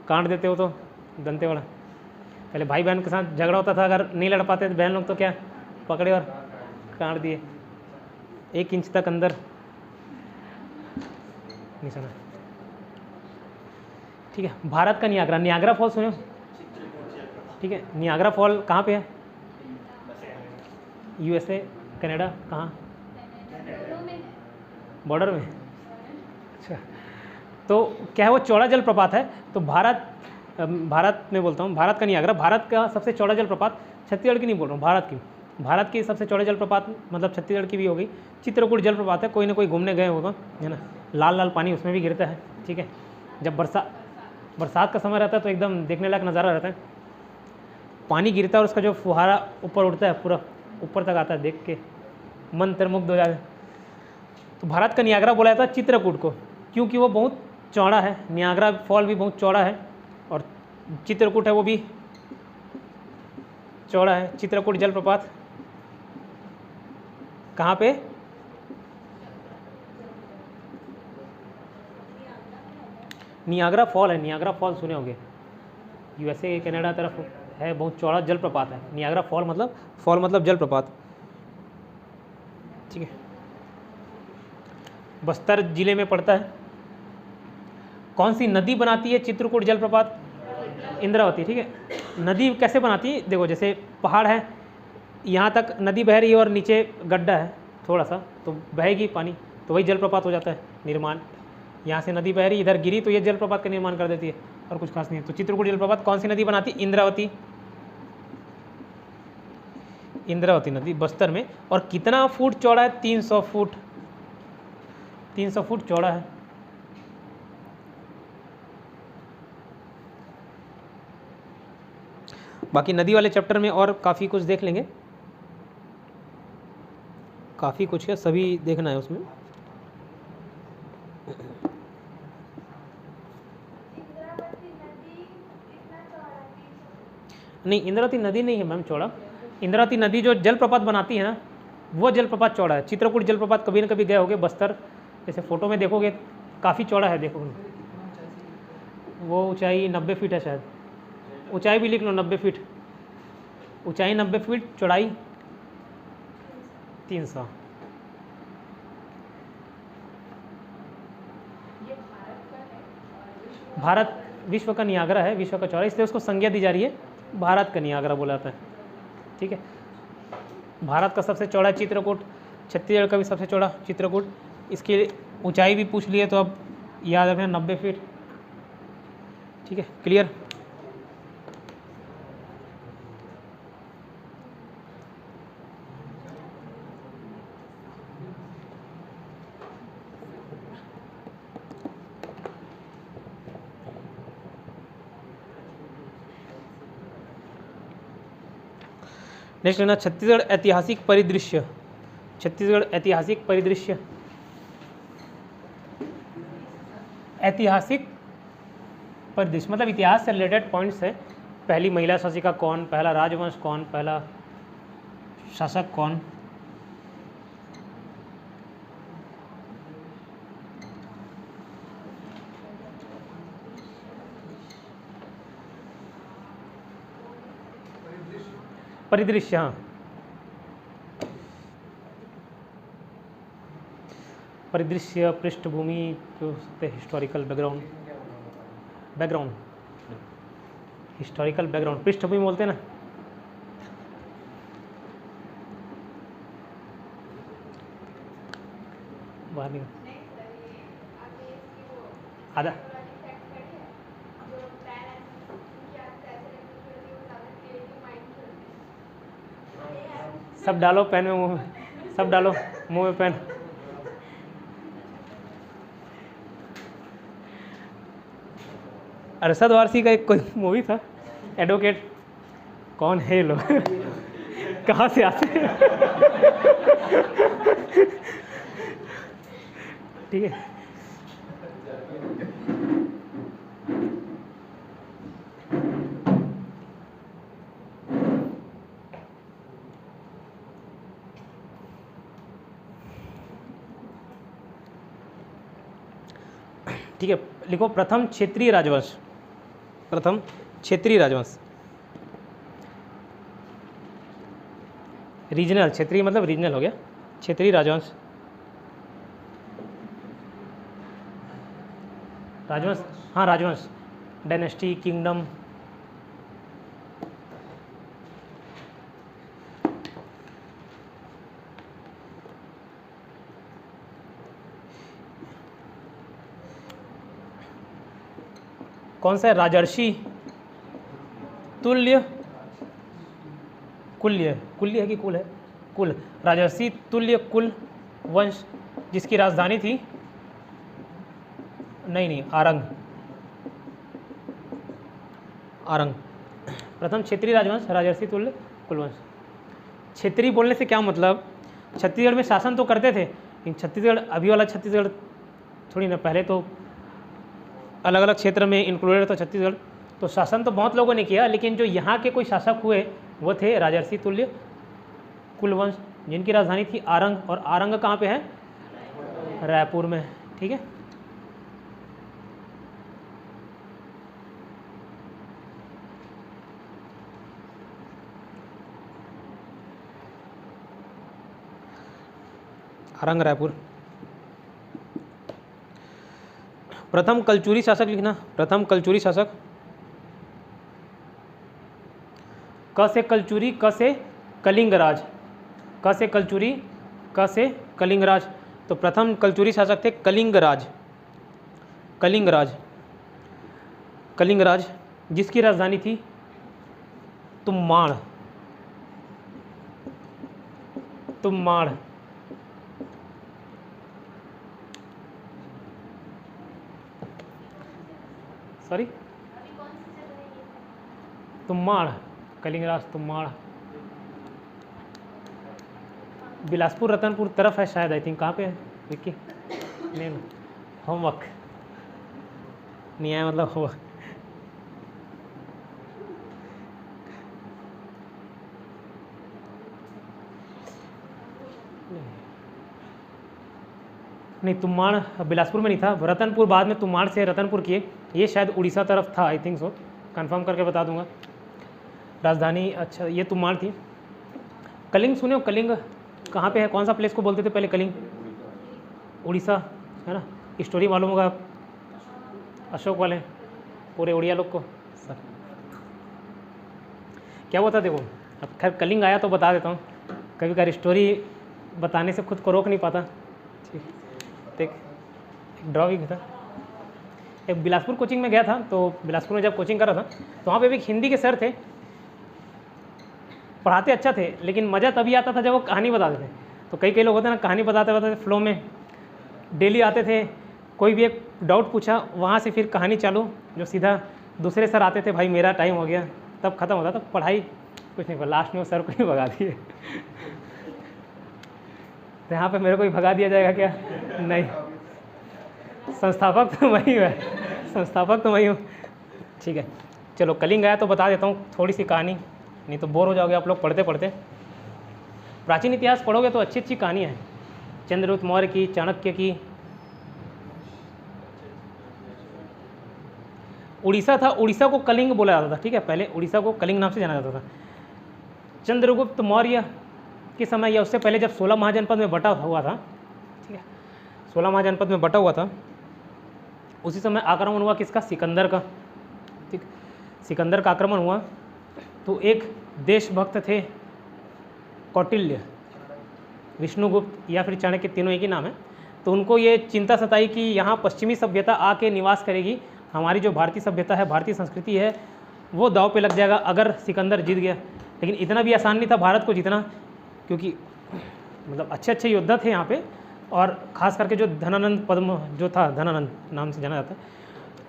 काट देते हो, तो दंतेवाड़ा। पहले भाई बहन के साथ झगड़ा होता था, अगर नहीं लड़ पाते तो बहन लोग तो क्या पकड़े और काट दिए, 1 इंच तक अंदर निशाना। ठीक है, भारत का नियाग्रा, नियाग्रा फॉल सुनो? ठीक है, नियाग्रा फॉल कहाँ पे है? यूएसए, कनाडा कहाँ? बॉर्डर में। अच्छा, तो क्या है वो चौड़ा जलप्रपात है। तो भारत में बोलता हूँ, भारत का नियाग्रा, भारत का सबसे चौड़ा जलप्रपात, छत्तीसगढ़ की नहीं बोल रहा हूँ, भारत की। भारत की सबसे चौड़ा जलप्रपात मतलब छत्तीसगढ़ की भी होगी, चित्रकूट जलप्रपात है। कोई ना कोई घूमने गए होगा, है ना, लाल लाल पानी उसमें भी गिरता है। ठीक है, जब बरसात का समय रहता है तो एकदम देखने लायक नज़ारा रहता है, पानी गिरता है और उसका जो फुहारा ऊपर उठता है, पूरा ऊपर तक आता है, देख के मन मंत्रमुग्ध हो जाता है। तो भारत का नियाग्रा बोला जाता है चित्रकूट को, क्योंकि वो बहुत चौड़ा है। नियाग्रा फॉल भी बहुत चौड़ा है और चित्रकूट है वो भी चौड़ा है। चित्रकूट जलप्रपात कहाँ पे? नियाग्रा फॉल है, नियाग्रा फॉल सुने होंगे, यूएसए कनाडा तरफ है, बहुत चौड़ा जलप्रपात है। नियाग्रा फॉल मतलब जलप्रपात। ठीक है, बस्तर जिले में पड़ता है। कौन सी नदी बनाती है चित्रकूट जलप्रपात? इंद्रावती। ठीक है, नदी कैसे बनाती है? देखो, जैसे पहाड़ है, यहाँ तक नदी बह रही है और नीचे गड्ढा है थोड़ा सा, तो बहेगी पानी, तो वही जलप्रपात हो जाता है निर्माण। यहाँ से नदी बह रही, इधर गिरी, तो ये जलप्रपात का निर्माण कर देती है, और कुछ खास नहीं है। तो चित्रकूट जलप्रपात कौन सी नदी बनाती है? इंद्रावती। इंद्रावती नदी बस्तर में। और कितना फुट चौड़ा है? 300 फुट। 300 फुट चौड़ा है। बाकी नदी वाले चैप्टर में और काफ़ी कुछ देख लेंगे, काफ़ी कुछ है, सभी देखना है उसमें। नहीं, इंद्रावती नदी नहीं है मैम चौड़ा। इंद्रावती नदी जो जलप्रपात बनाती है ना, वो जलप्रपात चौड़ा है। चित्रकूट जलप्रपात कभी न कभी गए होगे बस्तर, जैसे फ़ोटो में देखोगे काफ़ी चौड़ा है, देखोगे। वो ऊंचाई 90 फीट है शायद, ऊंचाई भी लिख लो 90 फीट, ऊंचाई 90 फीट, चौड़ाई 300। भारत विश्व का नियाग्रा है, विश्व का चौड़ा, इसलिए उसको संज्ञा दी जा रही है, भारत का नियाग्रा बोला जाता है। ठीक है, भारत का सबसे चौड़ा चित्रकूट, छत्तीसगढ़ का भी सबसे चौड़ा चित्रकूट। इसकी ऊंचाई भी पूछ लिए तो अब याद रखना 90 फीट। ठीक है, क्लियर? नेक्स्ट लेना छत्तीसगढ़ ऐतिहासिक परिदृश्य। छत्तीसगढ़ ऐतिहासिक परिदृश्य, ऐतिहासिक परिदृश्य मतलब इतिहास से रिलेटेड पॉइंट्स है। पहली महिला शासिका कौन, पहला राजवंश कौन, पहला शासक कौन, परिदृश्य। हाँ, परिदृश्य, पृष्ठभूमि, हिस्टोरिकल बैकग्राउंड, हिस्टोरिकल बैकग्राउंड, पृष्ठभूमि बोलते हैं ना। बाहर निकल आधा सब डालो पेन में, मुंह में सब डालो, मुंह में पेन। अरशद वारसी का एक कोई मूवी था, एडवोकेट, कौन है ये लोग कहाँ से आते हैं ठीक है, ठीक है। लिखो प्रथम क्षेत्रीय राजवंश, प्रथम क्षेत्रीय राजवंश, रीजनल, क्षेत्रीय मतलब रीजनल हो गया, क्षेत्रीय राजवंश, राजवंश, हाँ राजवंश, डायनेस्टी, किंगडम, कौन सा है? राजर्षि तुल्य कुल्य, कुल्य है कि कुल है? कुल। राजर्षि तुल्य कुल वंश, जिसकी राजधानी थी, नहीं आरंग। आरंग प्रथम क्षेत्रीय राजवंश, राजर्षि तुल्य कुलवंश। क्षेत्रीय बोलने से क्या मतलब? छत्तीसगढ़ में शासन तो करते थे, लेकिन छत्तीसगढ़ अभी वाला छत्तीसगढ़ थोड़ी ना, पहले तो अलग अलग क्षेत्र में इंक्लूडेड था छत्तीसगढ़। तो शासन तो बहुत लोगों ने किया, लेकिन जो यहाँ के कोई शासक हुए वो थे राजर्षि तुल्य कुलवंश, जिनकी राजधानी थी आरंग। और आरंग कहाँ पे है? रायपुर में। ठीक है, आरंग रायपुर। प्रथम कलचुरी शासक लिखना, प्रथम कलचुरी शासक। क से कलचुरी, क से कलिंगराज, क से कलचुरी, क से कलिंगराज। तो प्रथम कलचुरी शासक थे कलिंगराज, कलिंगराज, कलिंगराज, जिसकी राजधानी थी तुम्माड़, तुम्माड़। सॉरी, तुम्माड़, कलिंगराज तुम्माड़। बिलासपुर रतनपुर तरफ है शायद, आई थिंक। कहाँ पे है विक्की? नहीं, होमवर्क नहीं आया, मतलब होमवर्क। नहीं, तुम्माड़ बिलासपुर में नहीं था, रतनपुर बाद में तुम्माड़ से रतनपुर किए। ये शायद उड़ीसा तरफ था, आई थिंक सो, कंफर्म करके बता दूंगा। राजधानी, अच्छा ये तुम्माड़ थी। कलिंग सुने हो? कलिंग कहाँ पे है? कौन सा प्लेस को बोलते थे पहले? कलिंग उड़ीसा है ना। स्टोरी मालूम होगा अशोक वाले, पूरे उड़िया लोग को। सर क्या हुआ था देखो, अब खैर कलिंग आया तो बता देता हूँ। कभी कभी स्टोरी बताने से खुद को रोक नहीं पाता। ठीक, देख ड्रॉइंग था। एक बिलासपुर कोचिंग में गया था, तो बिलासपुर में जब कोचिंग कर रहा था तो वहाँ पे भी एक हिंदी के सर थे, पढ़ाते अच्छा थे, लेकिन मज़ा तभी आता था जब वो कहानी बताते थे। तो कई लोग होते हैं ना, कहानी बताते बताते फ्लो में डेली आते थे, कोई भी एक डाउट पूछा, वहाँ से फिर कहानी चालू, जो सीधा दूसरे सर आते थे, भाई मेरा टाइम हो गया, तब ख़त्म होता था पढ़ाई, कुछ नहीं। लास्ट में वो सर को ही भगा दिए। तो यहाँ पे मेरे को ही भगा दिया जाएगा क्या? नहीं, संस्थापक तो वही है, संस्थापक तो वही हूँ। ठीक है, चलो कलिंग आया तो बता देता हूँ थोड़ी सी कहानी, नहीं तो बोर हो जाओगे आप लोग पढ़ते पढ़ते। प्राचीन इतिहास पढ़ोगे तो अच्छी अच्छी कहानियाँ हैं, चंद्रगुप्त मौर्य की, चाणक्य की। उड़ीसा था, उड़ीसा को कलिंग बोला जाता था। ठीक है, पहले उड़ीसा को कलिंग नाम से जाना जाता था। चंद्रगुप्त मौर्य के समय या उससे पहले जब 16 महाजनपद में बटा हुआ था, ठीक है, 16 महाजनपद में बटा हुआ था, उसी समय आक्रमण हुआ किसका? सिकंदर का। ठीक, सिकंदर का आक्रमण हुआ तो एक देशभक्त थे कौटिल्य, विष्णुगुप्त या फिर चाणक्य, तीनों एक ही नाम है। तो उनको ये चिंता सताई कि यहाँ पश्चिमी सभ्यता आके निवास करेगी, हमारी जो भारतीय सभ्यता है, भारतीय संस्कृति है, वो दाव पे लग जाएगा अगर सिकंदर जीत गया। लेकिन इतना भी आसान नहीं था भारत को जीतना, क्योंकि मतलब अच्छे अच्छे योद्धा थे यहाँ पे, और ख़ास करके जो धनानंद पद्म जो था, धनानंद नाम से जाना जाता है।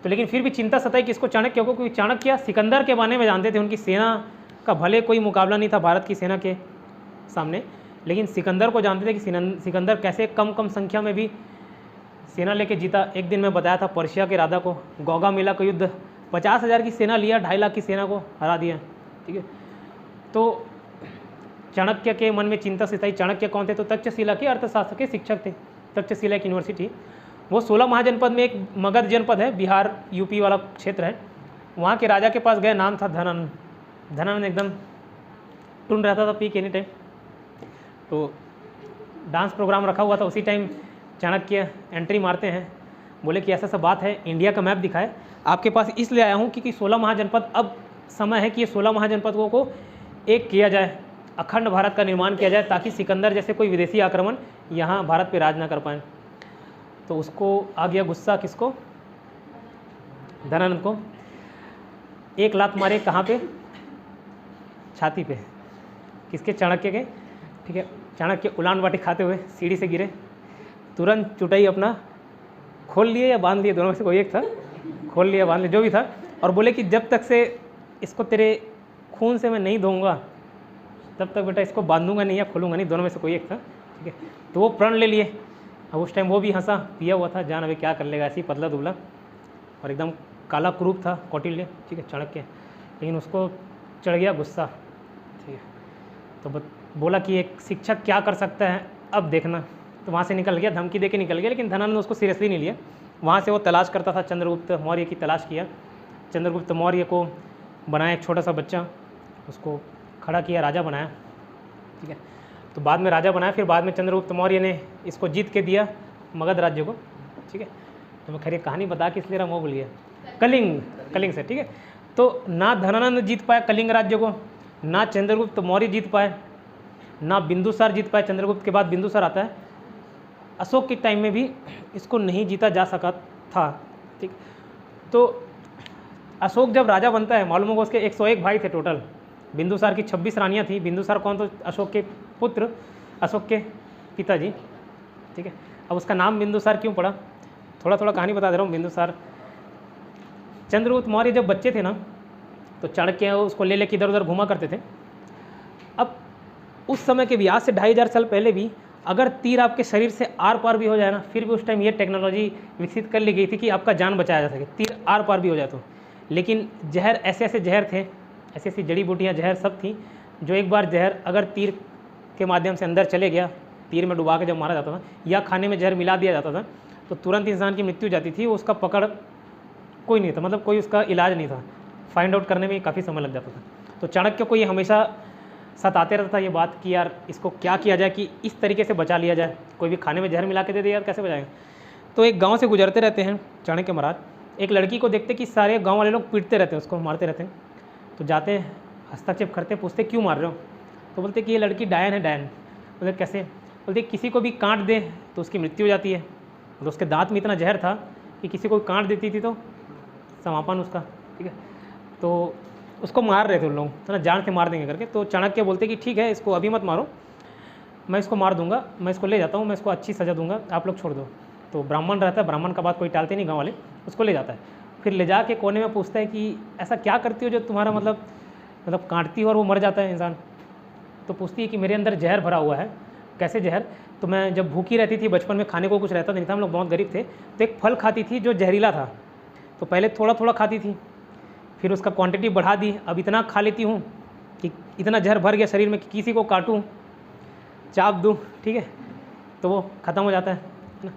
तो लेकिन फिर भी चिंता सताई किसको? चाणक्य को, क्योंकि चाणक्य सिकंदर के बारे में जानते थे। उनकी सेना का भले कोई मुकाबला नहीं था भारत की सेना के सामने, लेकिन सिकंदर को जानते थे कि सिकंदर कैसे कम संख्या में भी सेना लेके जीता। एक दिन मैं बताया था पर्शिया के राजा को, गौगा मेला का युद्ध, 50,000 की सेना लिया, 2.5 लाख की सेना को हरा दिया। ठीक है, तो चाणक्य के मन में चिंता सताई। चाणक्य कौन थे? तो तक्षशिला के अर्थशास्त्र के शिक्षक थे। तक्षशिला एक यूनिवर्सिटी, वो 16 महाजनपद में एक मगध जनपद है, बिहार यूपी वाला क्षेत्र है। वहाँ के राजा के पास गए, नाम था धनानंद। धनानंद एकदम टून रहता था, पीक एनी टाइम। तो डांस प्रोग्राम रखा हुआ था, उसी टाइम चाणक्य एंट्री मारते हैं, बोले कि ऐसा सब बात है, इंडिया का मैप दिखाए आपके पास, इसलिए आया हूँ क्योंकि 16 महाजनपद, अब समय है कि ये 16 महाजनपदों को एक किया जाए, अखंड भारत का निर्माण किया जाए, ताकि सिकंदर जैसे कोई विदेशी आक्रमण यहाँ भारत पे राज ना कर पाए। तो उसको आ गया गुस्सा, किसको? धनानंद को, एक लात मारे कहाँ पे, छाती पे, किसके, चाणक्य के, ठीक है। चाणक्य उलान बाटी खाते हुए सीढ़ी से गिरे, तुरंत चुटाई अपना खोल लिए या बांध लिए, दोनों में से कोई एक था, खोल लिया बांध लिया जो भी था, और बोले कि जब तक से इसको तेरे खून से मैं नहीं धोऊंगा तब तक बेटा इसको बांधूंगा नहीं या खोलूंगा नहीं, दोनों में से कोई एक था, ठीक है। तो वो प्रण ले लिए। अब उस टाइम वो भी हंसा, पिया हुआ था, जान अभी क्या कर लेगा, ऐसे ही पतला दुबला और एकदम काला कुरूप था कौटिल्य, ठीक है, चाणक्य। लेकिन उसको चढ़ गया गुस्सा, ठीक है। तो बोला कि एक शिक्षक क्या कर सकता है अब देखना। तो वहाँ से निकल गया, धमकी दे के निकल गया, लेकिन धनानंद उसको सीरियसली नहीं लिया। वहाँ से वो तलाश करता था, चंद्रगुप्त मौर्य की तलाश किया। चंद्रगुप्त मौर्य को बनाया एक छोटा सा बच्चा, उसको खड़ा किया, राजा बनाया, ठीक है। तो बाद में राजा बनाया, फिर बाद में चंद्रगुप्त मौर्य ने इसको जीत के दिया मगध राज्य को, ठीक है। तो मैं खैर कहानी बता के इसलिए वो भूल गया, कलिंग से, ठीक है। तो ना धनानंद जीत पाया कलिंग राज्य को, ना चंद्रगुप्त मौर्य जीत पाए, ना बिंदुसार जीत पाए। चंद्रगुप्त के बाद बिंदुसार आता है। अशोक के टाइम में भी इसको नहीं जीता जा सका था, ठीक। तो अशोक जब राजा बनता है, मालूम होगा उसके 101 भाई थे टोटल, बिंदुसार की 26 रानियाँ थी। बिंदुसार कौन, तो अशोक के पुत्र, अशोक के पिताजी, ठीक है। अब उसका नाम बिंदुसार क्यों पड़ा, थोड़ा थोड़ा कहानी बता दे रहा हूँ। बिंदुसार, चंद्रगुप्त मौर्य जब बच्चे थे ना, तो चाणक्य उसको ले लेके इधर उधर घुमा करते थे। अब उस समय के भी, आज से 2500 साल पहले भी, अगर तीर आपके शरीर से आर पार भी हो जाए ना, फिर भी उस टाइम ये टेक्नोलॉजी विकसित कर ली गई थी कि आपका जान बचाया जा सके, तीर आर पार भी हो जाए तो। लेकिन जहर, ऐसे ऐसे जहर थे, ऐसी ऐसी जड़ी बूटियाँ जहर सब थी, जो एक बार जहर अगर तीर के माध्यम से अंदर चले गया, तीर में डुबा के जब मारा जाता था या खाने में जहर मिला दिया जाता था, तो तुरंत इंसान की मृत्यु हो जाती थी। उसका पकड़ कोई नहीं था, मतलब कोई उसका इलाज नहीं था, फाइंड आउट करने में काफ़ी समय लग जाता था। तो चाणक्य को ये हमेशा सताते रहता था ये बात कि यार इसको क्या किया जाए कि इस तरीके से बचा लिया जाए, कोई भी खाने में जहर मिला के दे दे यार, कैसे बचाएंगे। तो एक गाँव से गुजरते रहते हैं चाणक्य महाराज, एक लड़की को देखते कि सारे गाँव वाले लोग पीटते रहते हैं, उसको मारते रहते हैं। तो जाते हैं, हस्तक्षेप करते, पूछते क्यों मार रहे हो। तो बोलते कि ये लड़की डायन है, डायन। बोलते कैसे, बोलते किसी को भी काट दे तो उसकी मृत्यु हो जाती है। तो उसके दांत में इतना जहर था कि किसी को काट देती थी तो समापन उसका, ठीक है। तो उसको मार रहे थे उन लोग, है ना, जान से मार देंगे करके। तो चाणक्य बोलते कि ठीक है, इसको अभी मत मारो, मैं इसको मार दूंगा, मैं इसको ले जाता हूँ, मैं इसको अच्छी सजा दूंगा, आप लोग छोड़ दो। तो ब्राह्मण रहता है, ब्राह्मण का बात कोई टालते नहीं गाँव वाले, उसको ले जाता है। फिर ले जा के कोने में पूछता है कि ऐसा क्या करती हो जो तुम्हारा मतलब काटती हो और वो मर जाता है इंसान। तो पूछती है कि मेरे अंदर जहर भरा हुआ है। कैसे जहर, तो मैं जब भूखी रहती थी बचपन में, खाने को कुछ रहता नहीं था, हम लोग बहुत गरीब थे, तो एक फल खाती थी जो जहरीला था। तो पहले थोड़ा थोड़ा खाती थी, फिर उसका क्वांटिटी बढ़ा दी, अब इतना खा लेती हूँ कि इतना जहर भर गया शरीर में कि किसी को काटूँ, चाप दूँ, ठीक है, तो वो ख़त्म हो जाता है ना।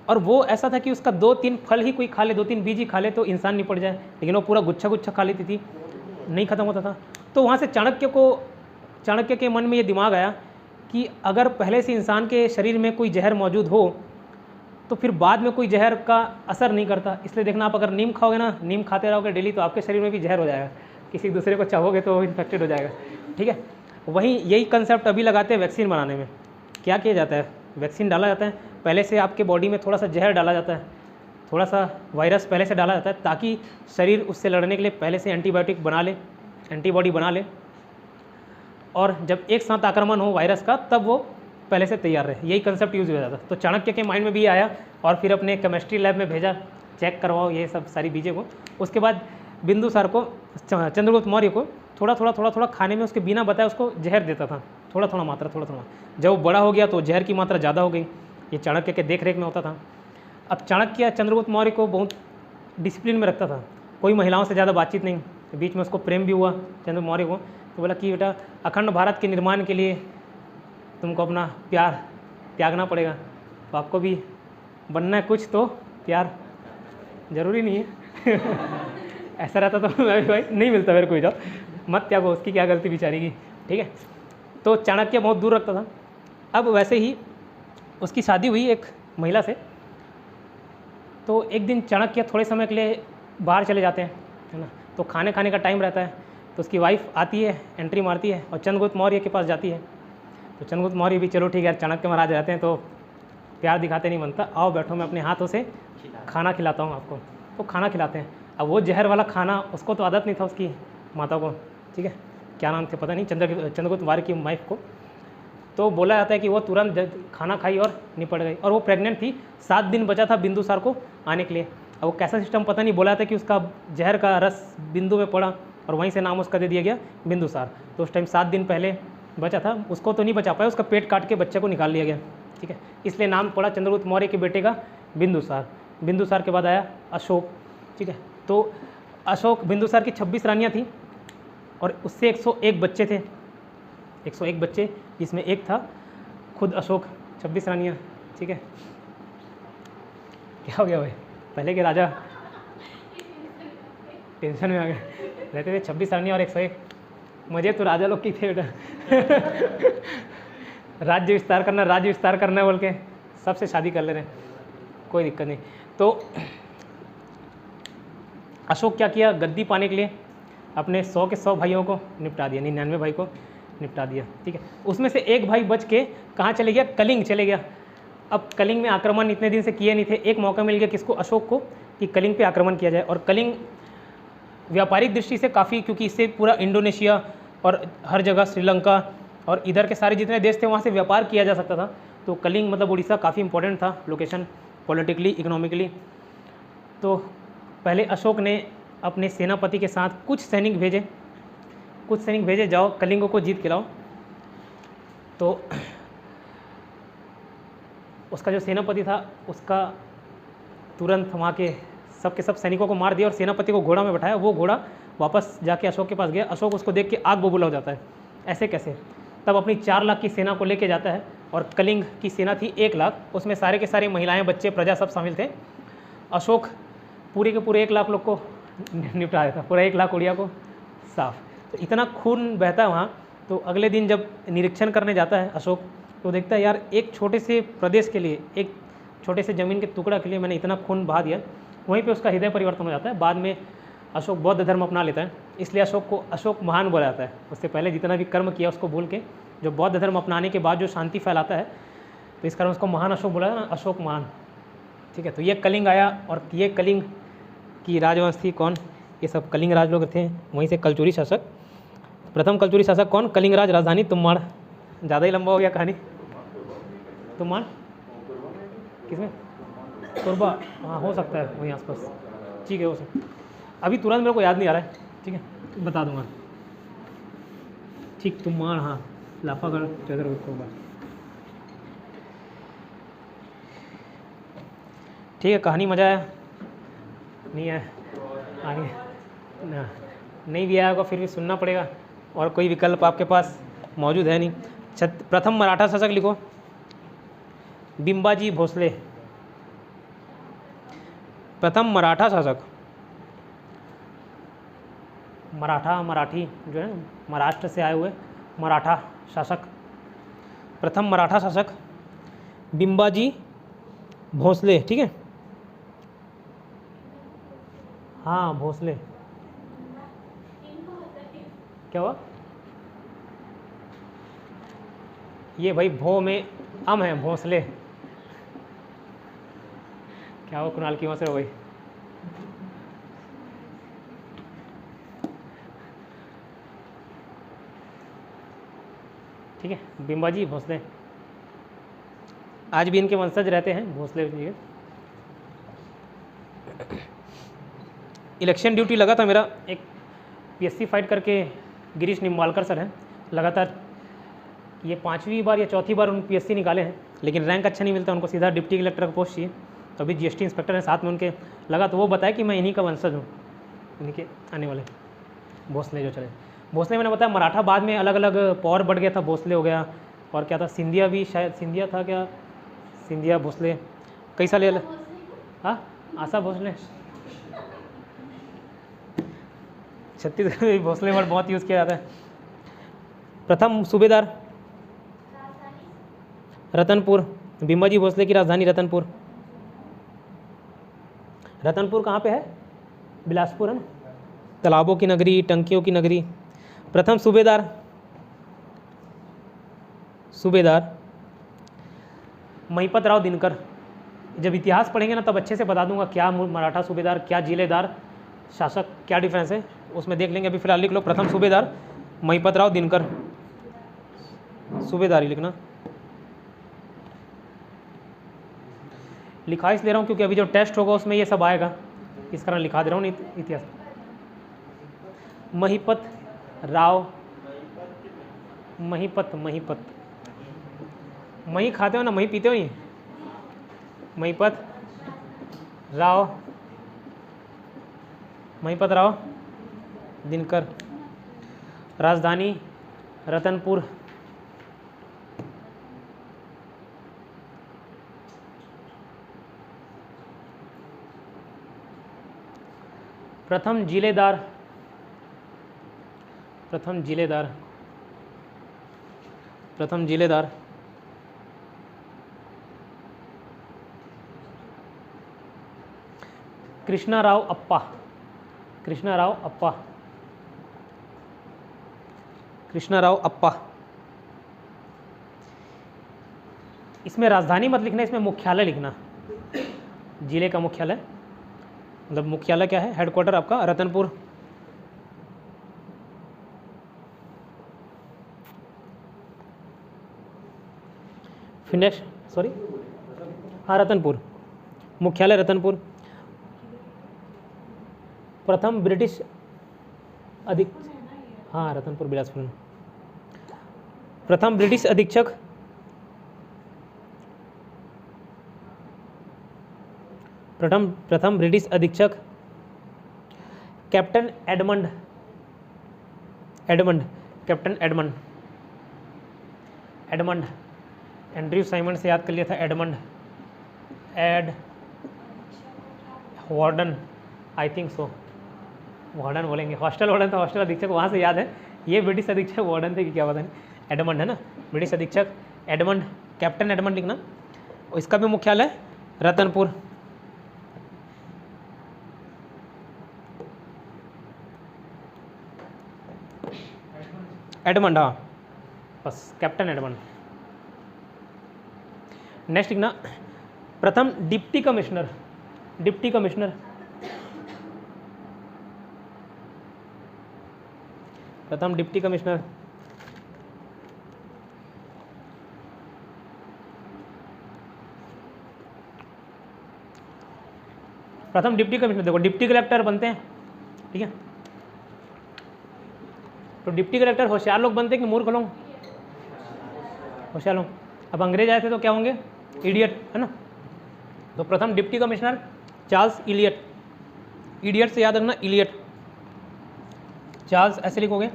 और वो ऐसा था कि उसका 2-3 फल ही कोई खा ले, 2-3 बीज ही खा ले तो इंसान निपट जाए, लेकिन वो पूरा गुच्छा गुच्छा खा लेती थी, नहीं ख़त्म होता था। तो वहाँ से चाणक्य के मन में ये दिमाग आया कि अगर पहले से इंसान के शरीर में कोई जहर मौजूद हो तो फिर बाद में कोई जहर का असर नहीं करता। इसलिए देखना, आप अगर नीम खाओगे ना, नीम खाते रहोगे डेली, तो आपके शरीर में भी जहर हो जाएगा, किसी दूसरे को चाहोगे तो इन्फेक्टेड हो जाएगा, ठीक है। वहीं यही कंसेप्ट अभी लगाते हैं वैक्सीन बनाने में। क्या किया जाता है, वैक्सीन डाला जाता है, पहले से आपके बॉडी में थोड़ा सा जहर डाला जाता है, थोड़ा सा वायरस पहले से डाला जाता है, ताकि शरीर उससे लड़ने के लिए पहले से एंटीबायोटिक बना ले, एंटीबॉडी बना ले, और जब एक साथ आक्रमण हो वायरस का तब वो पहले से तैयार रहे। यही कंसेप्ट यूज़ हो जाता। तो चाणक्य के माइंड में भी आया और फिर अपने केमिस्ट्री लैब में भेजा, चेक करवाओ ये सब सारी बीजें को। उसके बाद बिंदुसार को, चंद्रगुप्त मौर्य को थोड़ा थोड़ा खाने में उसके बिना बताए उसको जहर देता था, थोड़ा थोड़ा मात्रा, थोड़ा थोड़ा। जब वो बड़ा हो गया तो जहर की मात्रा ज़्यादा हो गई, ये चाणक्य के देख रेख में होता था। अब चाणक्य चंद्रगुप्त मौर्य को बहुत डिसिप्लिन में रखता था, कोई महिलाओं से ज़्यादा बातचीत नहीं। बीच में उसको प्रेम भी हुआ चंद्रगुप्त मौर्य को, तो बोला कि बेटा अखंड भारत के निर्माण के लिए तुमको अपना प्यार त्यागना पड़ेगा, तो आपको भी बनना है कुछ तो प्यार ज़रूरी नहीं है ऐसा रहता तो मैं भी भाई नहीं मिलता मेरे को जॉब, मत त्यागो, उसकी क्या गलती बेचारी की, ठीक है। तो चाणक्य बहुत दूर रखता था। अब वैसे ही उसकी शादी हुई एक महिला से, तो एक दिन चाणक्य थोड़े समय के लिए बाहर चले जाते हैं, है ना, तो खाने का टाइम रहता है, तो उसकी वाइफ आती है, एंट्री मारती है और चंद्रगुप्त मौर्य के पास जाती है। तो चंद्रगुप्त मौर्य भी चलो ठीक है, चाणक्य महाराज रहते हैं तो प्यार दिखाते नहीं बनता, आओ बैठो, मैं अपने हाथों से खाना खिलाता हूँ आपको। तो खाना खिलाते हैं। अब वो जहर वाला खाना उसको तो आदत नहीं था उसकी माता को, ठीक है, क्या नाम थे पता नहीं, चंद्रगुप्त मौर्य की वाइफ को। तो बोला जाता है कि वो तुरंत खाना खाई और निपट गई, और वो प्रेग्नेंट थी, 7 दिन बचा था बिंदुसार को आने के लिए। अब वो कैसा सिस्टम पता नहीं, बोला जाता है कि उसका जहर का रस बिंदु में पड़ा और वहीं से नाम उसका दे दिया गया बिंदुसार। तो उस टाइम 7 दिन पहले बचा था, उसको तो नहीं बचा पाया, उसका पेट काट के बच्चे को निकाल लिया गया, ठीक है, इसलिए नाम पड़ा चंद्रगुप्त मौर्य के बेटे का बिंदुसार। बिंदुसार के बाद आया अशोक, ठीक है। तो अशोक, बिंदुसार की 26 रानियाँ थीं और उससे 101 बच्चे थे, 101 बच्चे, जिसमें एक था खुद अशोक। 26 रानियाँ, ठीक है। क्या हो गया भाई, पहले के राजा टेंशन में आ गए, रहते थे 26 रानियाँ और 101। मजे तो राजा लोग की थे बेटा राज्य विस्तार करना बोल के सबसे शादी कर ले रहे हैं, कोई दिक्कत नहीं। तो अशोक क्या किया, गद्दी पाने के लिए अपने 100 के 100 भाइयों को निपटा दिया, 99 भाई को निपटा दिया, ठीक है। उसमें से एक भाई बच के कहाँ चले गया, कलिंग चले गया। अब कलिंग में आक्रमण इतने दिन से किए नहीं थे, एक मौका मिल गया किसको, अशोक को, कि कलिंग पे आक्रमण किया जाए। और कलिंग व्यापारिक दृष्टि से काफ़ी, क्योंकि इससे पूरा इंडोनेशिया और हर जगह श्रीलंका और इधर के सारे जितने देश थे वहाँ से व्यापार किया जा सकता था। तो कलिंग मतलब उड़ीसा काफ़ी इंपॉर्टेंट था लोकेशन, पॉलिटिकली, इकोनॉमिकली। तो पहले अशोक ने अपने सेनापति के साथ कुछ सैनिक भेजे, जाओ कलिंगों को जीत के लाओ। तो उसका जो सेनापति था उसका तुरंत वहाँ के सब सैनिकों को मार दिया और सेनापति को घोड़ा में बैठाया। वो घोड़ा वापस जाके अशोक के पास गया। अशोक उसको देख के आग बबूला हो जाता है, ऐसे कैसे। तब अपनी 4 लाख की सेना को लेके जाता है, और कलिंग की सेना थी 1 लाख, उसमें सारे के सारे महिलाएं, बच्चे, प्रजा सब शामिल थे। अशोक पूरे के पूरे 1 लाख लोग को निपटा देता, पूरा 1 लाख उड़िया को साफ। तो इतना खून बहता है वहाँ। तो अगले दिन जब निरीक्षण करने जाता है अशोक, तो देखता है यार एक छोटे से प्रदेश के लिए, एक छोटे से ज़मीन के टुकड़ा के लिए मैंने इतना खून बहा दिया। वहीं पे उसका हृदय परिवर्तन हो जाता है। बाद में अशोक बौद्ध धर्म अपना लेता है, इसलिए अशोक को अशोक महान बोला जाता है। उससे पहले जितना भी कर्म किया उसको भूल के जो बौद्ध धर्म अपनाने के बाद जो शांति फैलाता है, तो इस कारण उसको महान अशोक बोला है ना, अशोक महान, ठीक है। तो ये कलिंग आया, और ये कलिंग की राजवंश थी कौन, ये सब कलिंग राज लोग थे। वहीं से कलचुरी शासक, प्रथम कलचुरी शासक कौन, कलिंग राज, राजधानी तुम्बाड़। ज़्यादा ही लंबा हो गया कहानी। तुम्बाड़ किसमें, तुर्बा, हाँ हो सकता है वहीं आसपास, ठीक है। वो सब अभी तुरंत मेरे को याद नहीं आ रहा है, ठीक है, बता दूंगा, ठीक। तुम्बाड़, हाँ, लाफागढ़, तुर्बा, ठीक है। कहानी मज़ा आया नहीं है, आगे ना नहीं भी आया होगा फिर भी सुनना पड़ेगा, और कोई विकल्प आपके पास मौजूद है नहीं। प्रथम मराठा शासक लिखो, बिंबाजी भोसले। प्रथम मराठा शासक, मराठी जो है महाराष्ट्र से आए हुए मराठा शासक, प्रथम मराठा शासक बिंबाजी भोसले, ठीक है। हाँ भोसले, क्या हुआ, ये भाई भो में अम है, भोसले। क्या हुआ कुणाल की वहाँ से हो गई, ठीक है। बिंबाजी भोसले, आज भी इनके वंशज रहते हैं भोसले जी। इलेक्शन ड्यूटी लगा था मेरा, एक पीएससी फाइट करके गिरीश निम्बालकर सर हैं, लगातार ये 5वीं बार या चौथी बार उन पीएससी निकाले हैं, लेकिन रैंक अच्छा नहीं मिलता उनको, सीधा डिप्टी कलेक्टर का पोस्ट चाहिए। तो अभी जीएसटी इंस्पेक्टर हैं साथ में उनके लगा, तो वो बताया कि मैं इन्हीं का वंशज हूँ, इन्हीं के आने वाले भोसले जो चले। भोसले मैंने बताया मराठा, बाद में अलग अलग पावर बढ़ गया था, भोसले हो गया, और क्या था, सिंधिया भी, शायद सिंधिया था क्या, सिंधिया भोसले कई साल अलग, हाँ आशा भोसले, छत्तीसगढ़ में भोसले वर्ड बहुत यूज़ किया जाता है। प्रथम सूबेदार रतनपुर, बिंबाजी भोसले की राजधानी रतनपुर। रतनपुर कहाँ पे है, बिलासपुर है ना, तालाबों की नगरी, टंकियों की नगरी। प्रथम सूबेदार महिपत राव दिनकर। जब इतिहास पढ़ेंगे ना तब अच्छे से बता दूंगा क्या मराठा सूबेदार, क्या जिलेदार, शासक क्या डिफरेंस है उसमें देख लेंगे। अभी फिलहाल लिख लो प्रथम सूबेदार महिपत राव दिनकर, सूबेदारी लिखना। लिखा इसलिए रहा हूँ क्योंकि अभी जो टेस्ट होगा उसमें ये सब आएगा, इस कारण लिखा दे रहा हूँ इतिहास। महिपत राव, महिपत, महिपत, मही खाते हो ना, मही पीते हो ये, महिपत राव, महिपत राव दिनकर, राजधानी रतनपुर, प्रथम जिलेदार, प्रथम जिलेदार, प्रथम जिलेदार कृष्णाराव अप्पा, कृष्णाराव अप्पा, कृष्णाराव अप्पा। इसमें राजधानी मत लिखना, इसमें मुख्यालय लिखना। जिले का मुख्यालय मतलब मुख्यालय क्या है, हेडक्वार्टर आपका रतनपुर। फिर नेक्स्ट, सॉरी, हाँ रतनपुर, मुख्यालय रतनपुर। प्रथम ब्रिटिश हाँ रतनपुर बिलासपुर। प्रथम ब्रिटिश अधीक्षक, प्रथम ब्रिटिश अधीक्षक captain Edmund, Edmund, captain Edmund, Edmund, Andrew Symonds से याद कर लिया था। Edmund, Ed warden, I think so, warden बोलेंगे, हॉस्टल वार्डन था, हॉस्टल अधीक्षक वहाँ से याद है, ये ब्रिटिश अधीक्षक वार्डन थे कि क्या पता नहीं। एडमंड है ना ब्रिटिश अधीक्षक, एडमंड, कैप्टन एडमंड लिखना। और इसका भी मुख्यालय रतनपुर। एडमंड, हाँ बस कैप्टन एडमंड। नेक्स्ट लिखना प्रथम डिप्टी कमिश्नर, डिप्टी कमिश्नर, प्रथम डिप्टी कमिश्नर प्रथम डिप्टी कमिश्नर देखो डिप्टी कलेक्टर बनते हैं, ठीक है। तो डिप्टी कलेक्टर होशियार लोग बनते हैं कि मूर्ख लोग? होशियार लोग। अब अंग्रेज आए थे तो क्या होंगे? इडियट, है ना। तो प्रथम deputy commissioner Charles Elliot, idiot से याद रखना इलियट, चार्ल्स ऐसे लिखोगे,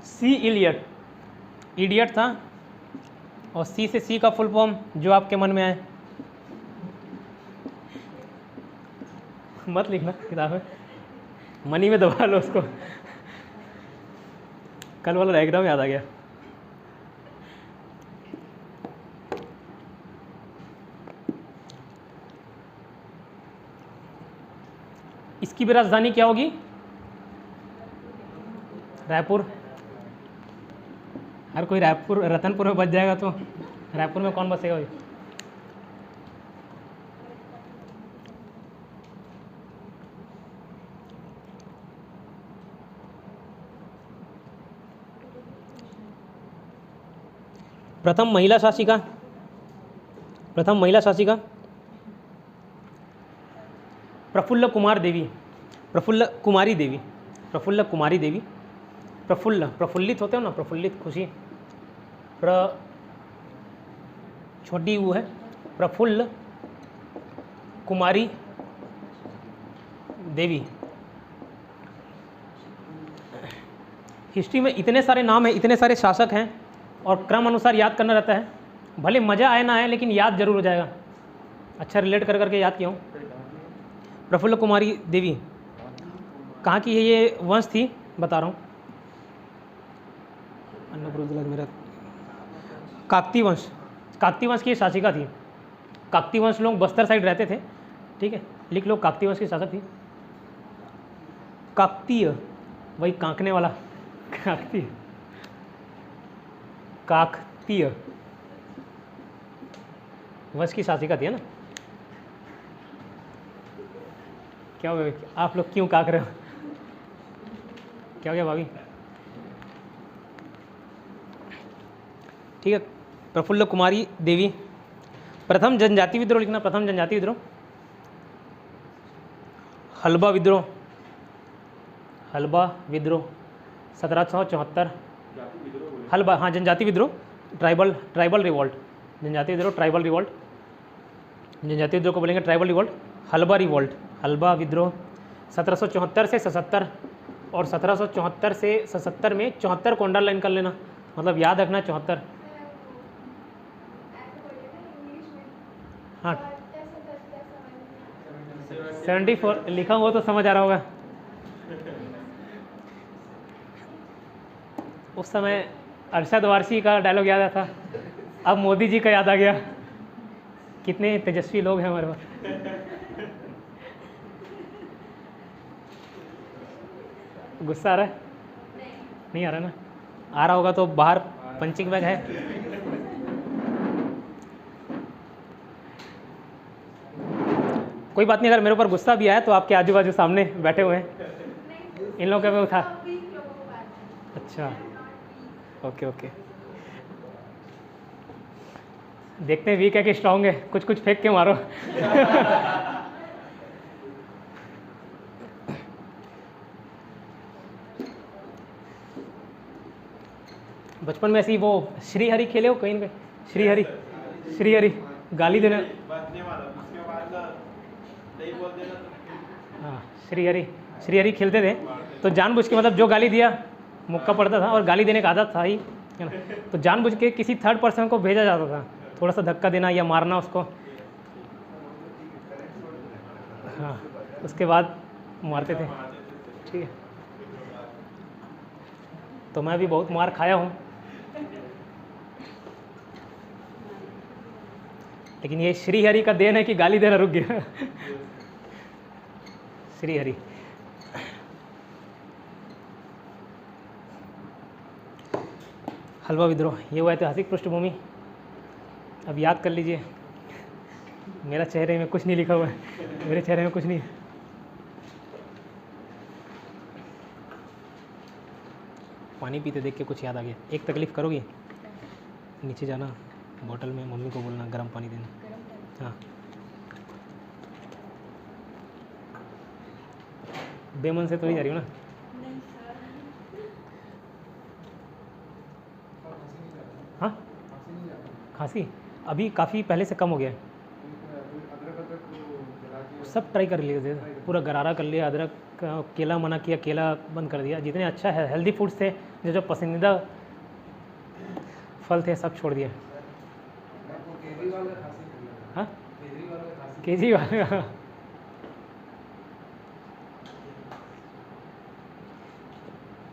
सी इलियट, इडियट था, और सी से सी का फुल फॉर्म जो आपके मन में आए, मत लिखना किताब में, मनी में दबा लो उसको। कल वाला डायग्राम याद आ गया। इसकी भी राजधानी क्या होगी? रायपुर। हर कोई रायपुर रतनपुर में बच जाएगा तो रायपुर में कौन बसेगा भाई? प्रथम महिला शासिका, प्रथम महिला शासिका प्रफुल्ल कुमार देवी, प्रफुल्ल कुमारी देवी, प्रफुल्ल कुमारी देवी, प्रफुल्ल प्रफुल्लित होते हो ना, प्रफुल्लित खुशी, छोटी वो है, प्रफुल्ल कुमारी देवी। हिस्ट्री में इतने सारे नाम हैं, इतने सारे शासक हैं, और क्रम अनुसार याद करना रहता है। भले मज़ा आए ना आए लेकिन याद जरूर हो जाएगा। अच्छा रिलेट कर करके याद किया हूँ। प्रफुल्ल कुमारी देवी कहाँ की है? ये वंश थी, बता रहा हूँ, मेरा काकती वंश, काकती वंश की शासिका थी। काकती वंश लोग बस्तर साइड रहते थे, ठीक है, लिख लो, काकती वंश की शासक थी। काकतीय, वही कांकने वाला, काकतीय, काकतीय वंश की शासिका थी, है ना। क्या हो गया, आप लोग क्यों काक रहे हो? क्या हो गया भाभी? ठीक है, प्रफुल्ल कुमारी देवी, प्रथम जनजाति विद्रोह लिखना, प्रथम जनजाति विद्रोह, हलबा विद्रोह, हलबा विद्रोह 1774, हलबा, हाँ जनजाति विद्रोह, ट्राइबल रिवॉल्ट, जनजाति विद्रोह, ट्राइबल रिवॉल्ट, जनजाति विद्रोह को बोलेंगे tribal revolt, Halba revolt, Halba विद्रोह 1774 से 77, और 1774 से 77 में 74 को अंडरलाइन कर लेना, मतलब याद रखना 74। हाँ 74 लिखा हुआ तो समझ आ रहा होगा। उस समय अरशद वारसी का डायलॉग याद आता, अब मोदी जी का याद आ गया। कितने तेजस्वी लोग हैं हमारे पास। गुस्सा आ रहा है? नहीं आ रहा ना? आ रहा होगा तो बाहर पंचिंग बैग है। कोई बात नहीं, अगर मेरे ऊपर गुस्सा भी आया तो आपके आजू बाजू सामने बैठे हुए हैं, इन लोगों का भी उठा। अच्छा ओके ओके, देखते हैं वीक है कि स्ट्रांग है, कुछ कुछ फेंक के मारो। बचपन में ऐसी वो श्रीहरि खेले हो कहीं पे? श्रीहरि, श्रीहरि गाली देना। हाँ श्रीहरि, श्रीहरि खेलते थे तो जानबूझ के, मतलब जो गाली दिया मुक्का पड़ता था, और गाली देने का आदत था ही, है ना, तो जानबूझ के किसी थर्ड पर्सन को भेजा जाता था, थोड़ा सा धक्का देना या मारना उसको। हाँ उसके बाद मारते थे। ठीक है, तो मैं भी बहुत मार खाया हूँ, लेकिन ये श्रीहरि का देन है कि गाली देना रुक गया। श्रीहरि। हलवा विद्रोह, ये हुआ ऐतिहासिक पृष्ठभूमि। अब याद कर लीजिए, मेरा चेहरे में कुछ नहीं लिखा हुआ है, मेरे चेहरे में कुछ नहीं है। पानी पीते देख के कुछ याद आ गया। एक तकलीफ़ करोगी, नीचे जाना, बोतल में मम्मी को बोलना गर्म पानी देना। हाँ बेमन से तो नहीं जा रही हो ना? हाँ खांसी अभी काफ़ी पहले से कम हो गया है, सब ट्राई कर लिए थे, पूरा गरारा कर लिया, अदरक केला मना किया, केला बंद कर दिया, जितने अच्छा है हेल्दी फूड्स थे, जो जो पसंदीदा फल थे सब छोड़ दिया। हाँ केजरीवाल।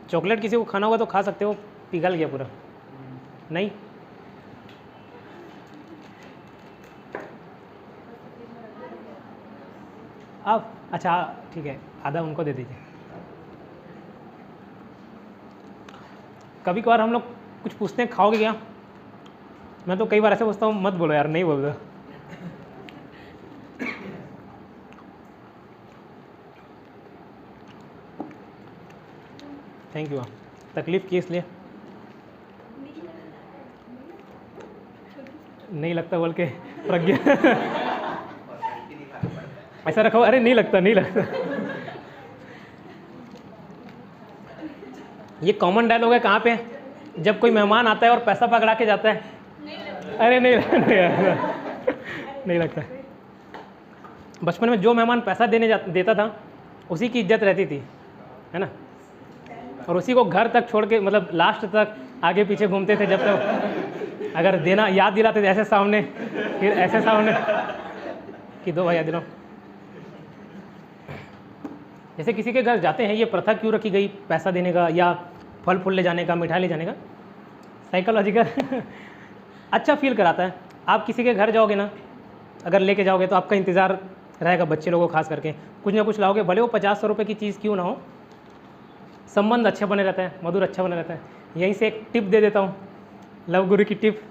चॉकलेट किसी को खाना होगा तो खा सकते हो, पिघल गया पूरा। नहीं आप, अच्छा ठीक है, आधा उनको दे दीजिए। कभी कभार हम लोग कुछ पूछते हैं खाओगे क्या, मैं तो कई बार ऐसे पूछता हूँ, मत बोलो यार, नहीं बोल दो। Thank you. तकलीफ़ की इसलिए नहीं लगता बोल के प्रज्ञा। ऐसा रखो, अरे नहीं लगता, नहीं लगता। ये कॉमन डायलॉग है कहाँ पे, जब कोई मेहमान आता है और पैसा पकड़ा के जाता है, अरे नहीं लगता, नहीं लगता। बचपन में जो मेहमान पैसा देता था उसी की इज्जत रहती थी, है ना, और उसी को घर तक छोड़ के, मतलब लास्ट तक आगे पीछे घूमते थे, जब तक अगर देना याद दिलाते थे ऐसे सामने, फिर ऐसे सामने कि दो भाई याद दिलाओ। जैसे किसी के घर जाते हैं, ये प्रथा क्यों रखी गई पैसा देने का या फल फूल ले जाने का, मिठाई ले जाने का? साइकोलॉजिकल अच्छा फील कराता है। आप किसी के घर जाओगे ना, अगर लेके जाओगे तो आपका इंतज़ार रहेगा, बच्चे लोगों को खास करके कुछ ना कुछ लाओगे, भले वो 50-100 रुपये की चीज़ क्यों ना हो, संबंध अच्छे बने रहते हैं, मधुर अच्छा बने रहता है। यहीं से एक टिप दे देता हूँ, लव गुरु की टिप।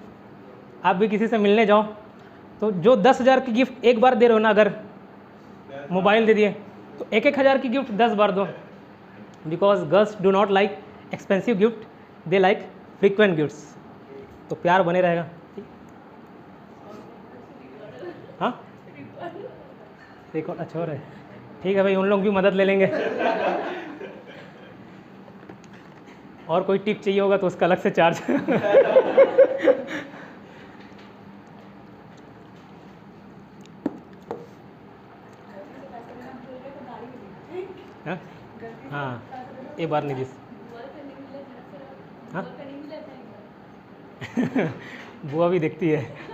आप भी किसी से मिलने जाओ तो जो 10,000 की गिफ्ट एक बार दे रहे हो ना, अगर मोबाइल दे दिए तो 1,000 की गिफ्ट 10 बार दो, because girls do not like expensive gift, they like frequent gifts. तो प्यार बने रहेगा। हाँ एक और अच्छा और है, ठीक है भाई, उन लोग भी मदद ले लेंगे। और कोई टिप चाहिए होगा तो उसका अलग से चार्ज। हाँ हाँ एक बार नहीं दिस। हाँ बुआ भी देखती है।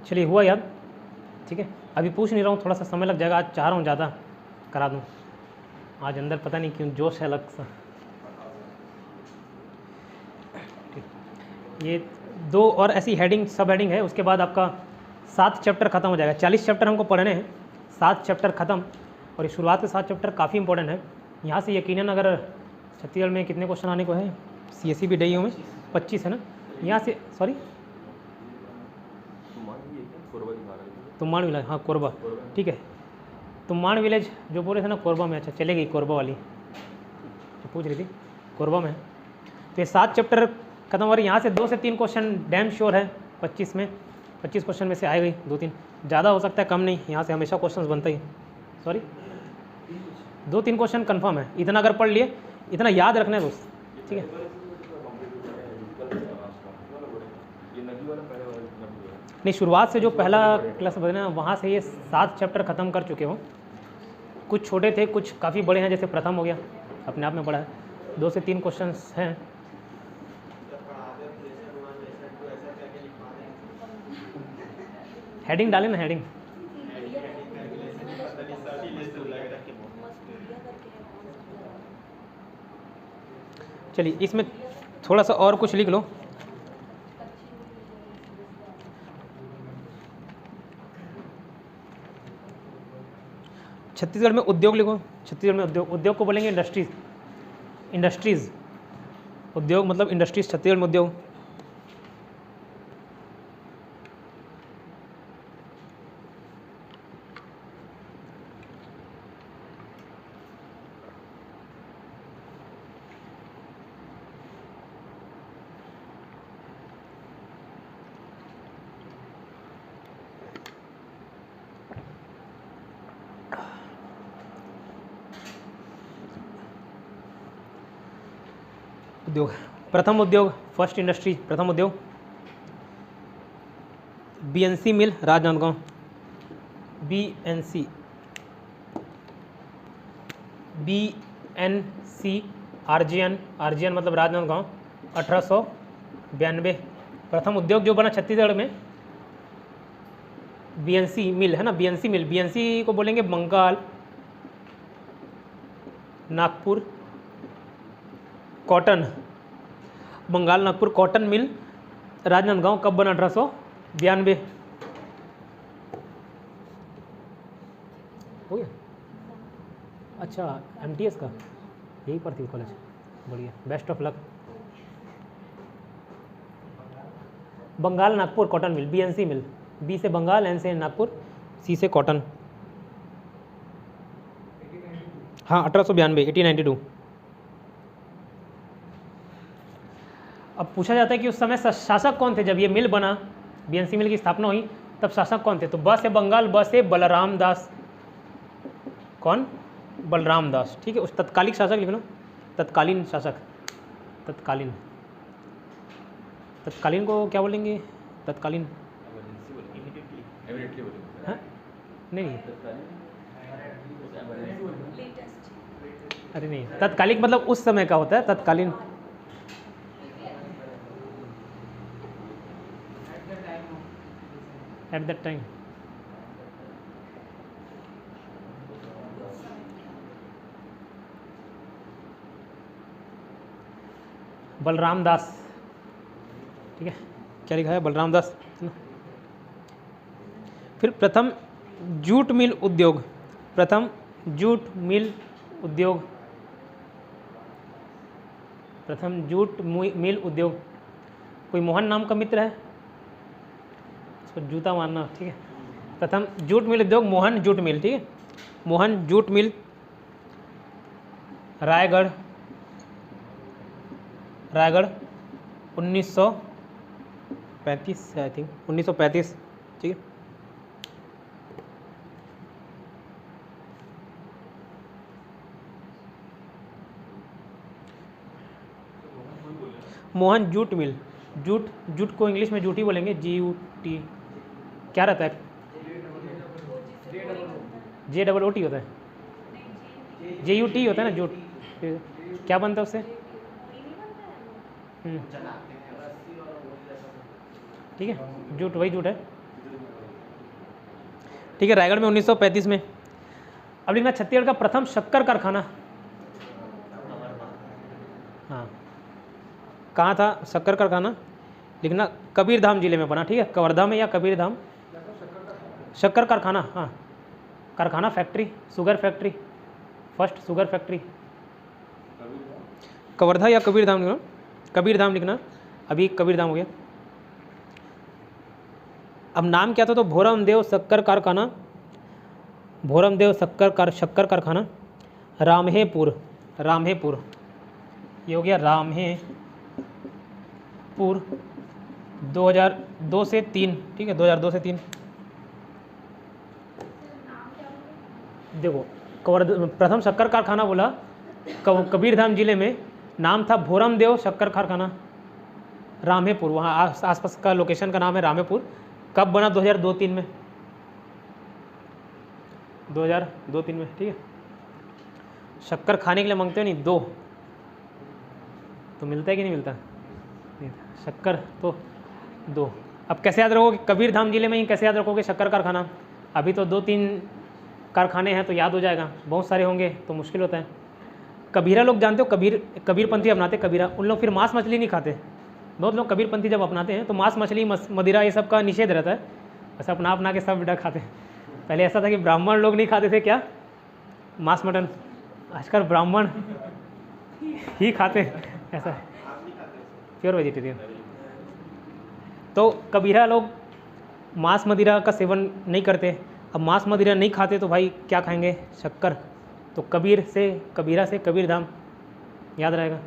चलिए हुआ याद, ठीक है। अभी पूछ नहीं रहा हूँ, थोड़ा सा समय लग जाएगा, आज चाह रहा हूँ ज़्यादा करा दूँ। आज अंदर पता नहीं क्यों जोश है अलग सा। ये 2 और ऐसी हेडिंग सब हेडिंग है, उसके बाद आपका 7 चैप्टर खत्म हो जाएगा। 40 चैप्टर हमको पढ़ने हैं, 7 चैप्टर खत्म। और ये शुरुआत के 7 चैप्टर काफ़ी इंपॉर्टेंट है। यहाँ से यकीनन अगर छत्तीसगढ़ में कितने क्वेश्चन आने को है, CSE भी DIU में 25 है ना, यहाँ से सॉरी तुम्बाड़ विलेज, हाँ कोरबा, ठीक है। तुम्बाड़ विलेज जो बोले थे ना कोरबा में, अच्छा चलेगी कोरबा वाली जो पूछ रही थी, कोरबा में। तो ये 7 चैप्टर खत्म हो रही, यहाँ से 2 से 3 क्वेश्चन डैम श्योर है 25 में, 25 क्वेश्चन में से आएगा ही 2-3, ज़्यादा हो सकता है कम नहीं, यहाँ से हमेशा क्वेश्चन बनता ही, सॉरी 2-3 क्वेश्चन कन्फर्म है। इतना अगर पढ़ लिए, इतना याद रखना है दोस्त, ठीक है। नहीं, शुरुआत से जो पहला क्लास बना वहाँ से ये 7 चैप्टर ख़त्म कर चुके हो। कुछ छोटे थे, कुछ काफ़ी बड़े हैं, जैसे प्रथम हो गया अपने आप में बड़ा है। 2 से 3 क्वेश्चंस हैं। हेडिंग डालें ना, हेडिंग चलिए इसमें थोड़ा सा और कुछ लिख लो। छत्तीसगढ़ में उद्योग लिखो। छत्तीसगढ़ में उद्योग, उद्योग को बोलेंगे इंडस्ट्रीज, इंडस्ट्रीज उद्योग मतलब इंडस्ट्रीज, छत्तीसगढ़ में उद्योग। उद्योग, प्रथम उद्योग, फर्स्ट इंडस्ट्री, प्रथम उद्योग बीएनसी मिल राजनांदगांव, बीएनसी आरजीएन, आरजीएन मतलब राजनांदगांव, 1892। प्रथम उद्योग जो बना छत्तीसगढ़ में बीएनसी मिल है ना, बीएनसी मिल, बीएनसी को बोलेंगे Bengal Nagpur cotton, Bengal Nagpur cotton mill Rajnandgaon. कब बना? 1892। हो गया? अच्छा, एमटीएस का यही पढ़ती है कॉलेज, बढ़िया, best of luck. Bengal Nagpur cotton mill, BNC mill, B से बंगाल, एन से नागपुर, सी से कॉटन। हाँ 1892, 1892। अब पूछा जाता है कि उस समय शासक कौन थे जब ये मिल बना, बीएनसी मिल की स्थापना हुई, तब शासक कौन थे? तो ब से बंगाल, ब से बलराम दास। कौन? बलराम दास। ठीक है, उस तत्कालिक शासक लिख लो, तत्कालीन शासक, तत्कालीन, तत्कालीन को क्या बोलेंगे? तत्कालीन, हाँ नहीं, अरे नहीं, तत्कालिक मतलब उस समय का होता है, तत्कालीन। At that time. Balram Das, ठीक है, क्या लिखा है? बलराम दास। फिर प्रथम जूट मिल उद्योग, प्रथम जूट मिल उद्योग, प्रथम जूट मिल उद्योग। कोई मोहन नाम का मित्र है? इसको जूता मारना, ठीक है। प्रथम जूट मिल उद्योग मोहन जूट मिल, ठीक है, Mohan jute mill, Raigarh, Raigarh 1935 I think, 1935, ठीक है। Mohan jute mill, jute, jute को इंग्लिश में जूटी बोलेंगे, GUT, क्या रहता है? JOOT होता है, JUT होता है ना, जूट। क्या बनता है उससे? ठीक है, जूट, वही जूट है, ठीक है। रायगढ़ में 1935 में। अब लिखना छत्तीसगढ़ का प्रथम शक्कर कारखाना, हाँ कहाँ था शक्कर कारखाना? लिखना कबीरधाम जिले में बना, ठीक है, कवर्धा में या कबीरधाम। शक्कर कारखाना, हाँ, कारखाना factory, sugar factory, first sugar factory. Kawardha या कबीरधाम लिखना, कबीरधाम लिखना, अभी कबीरधाम हो गया। अब नाम क्या था? तो भोरमदेव शक्कर कारखाना, भोरमदेव शक्कर कारखाना, रामहेपुर, रामहेपुर, ये हो गया रामहेपुर, 2002 से 3, ठीक है, 2002 से 3। देखो प्रथम शक्कर कारखाना बोला कबीरधाम जिले में, नाम था भोरमदेव शक्कर कारखाना, रामहेपुर, वहाँ आसपास का लोकेशन का नाम है रामहेपुर। कब बना? 2002-3 में, 2002-3 में, ठीक है। शक्कर खाने के लिए मांगते हो नहीं, दो तो मिलता है कि नहीं मिलता? शक्कर तो दो। अब कैसे याद रखोगे? कबीरधाम जिले में ही कैसे याद रखोगे शक्कर कारखाना? अभी तो 2-3 कारखाने हैं तो याद हो जाएगा, बहुत सारे होंगे तो मुश्किल होता है। कबीरा लोग जानते हो? कबीरपंथी अपनाते कबीरा, उन लोग फिर मांस मछली नहीं खाते। बहुत लोग कबीरपंथी जब अपनाते हैं तो मांस मछली मदिरा ये सब का निषेध रहता है, बस अपना के सब बेटा खाते हैं। पहले ऐसा था कि ब्राह्मण लोग नहीं खाते थे क्या मांस मटन, आजकल ब्राह्मण ही खाते हैं, ऐसा है। Pure vegetarian. तो कबीरा लोग मांस मदिरा का सेवन नहीं करते। अब मांस मदिरा नहीं खाते तो भाई क्या खाएंगे? शक्कर। तो कबीरा से कबीर धाम याद रहेगा,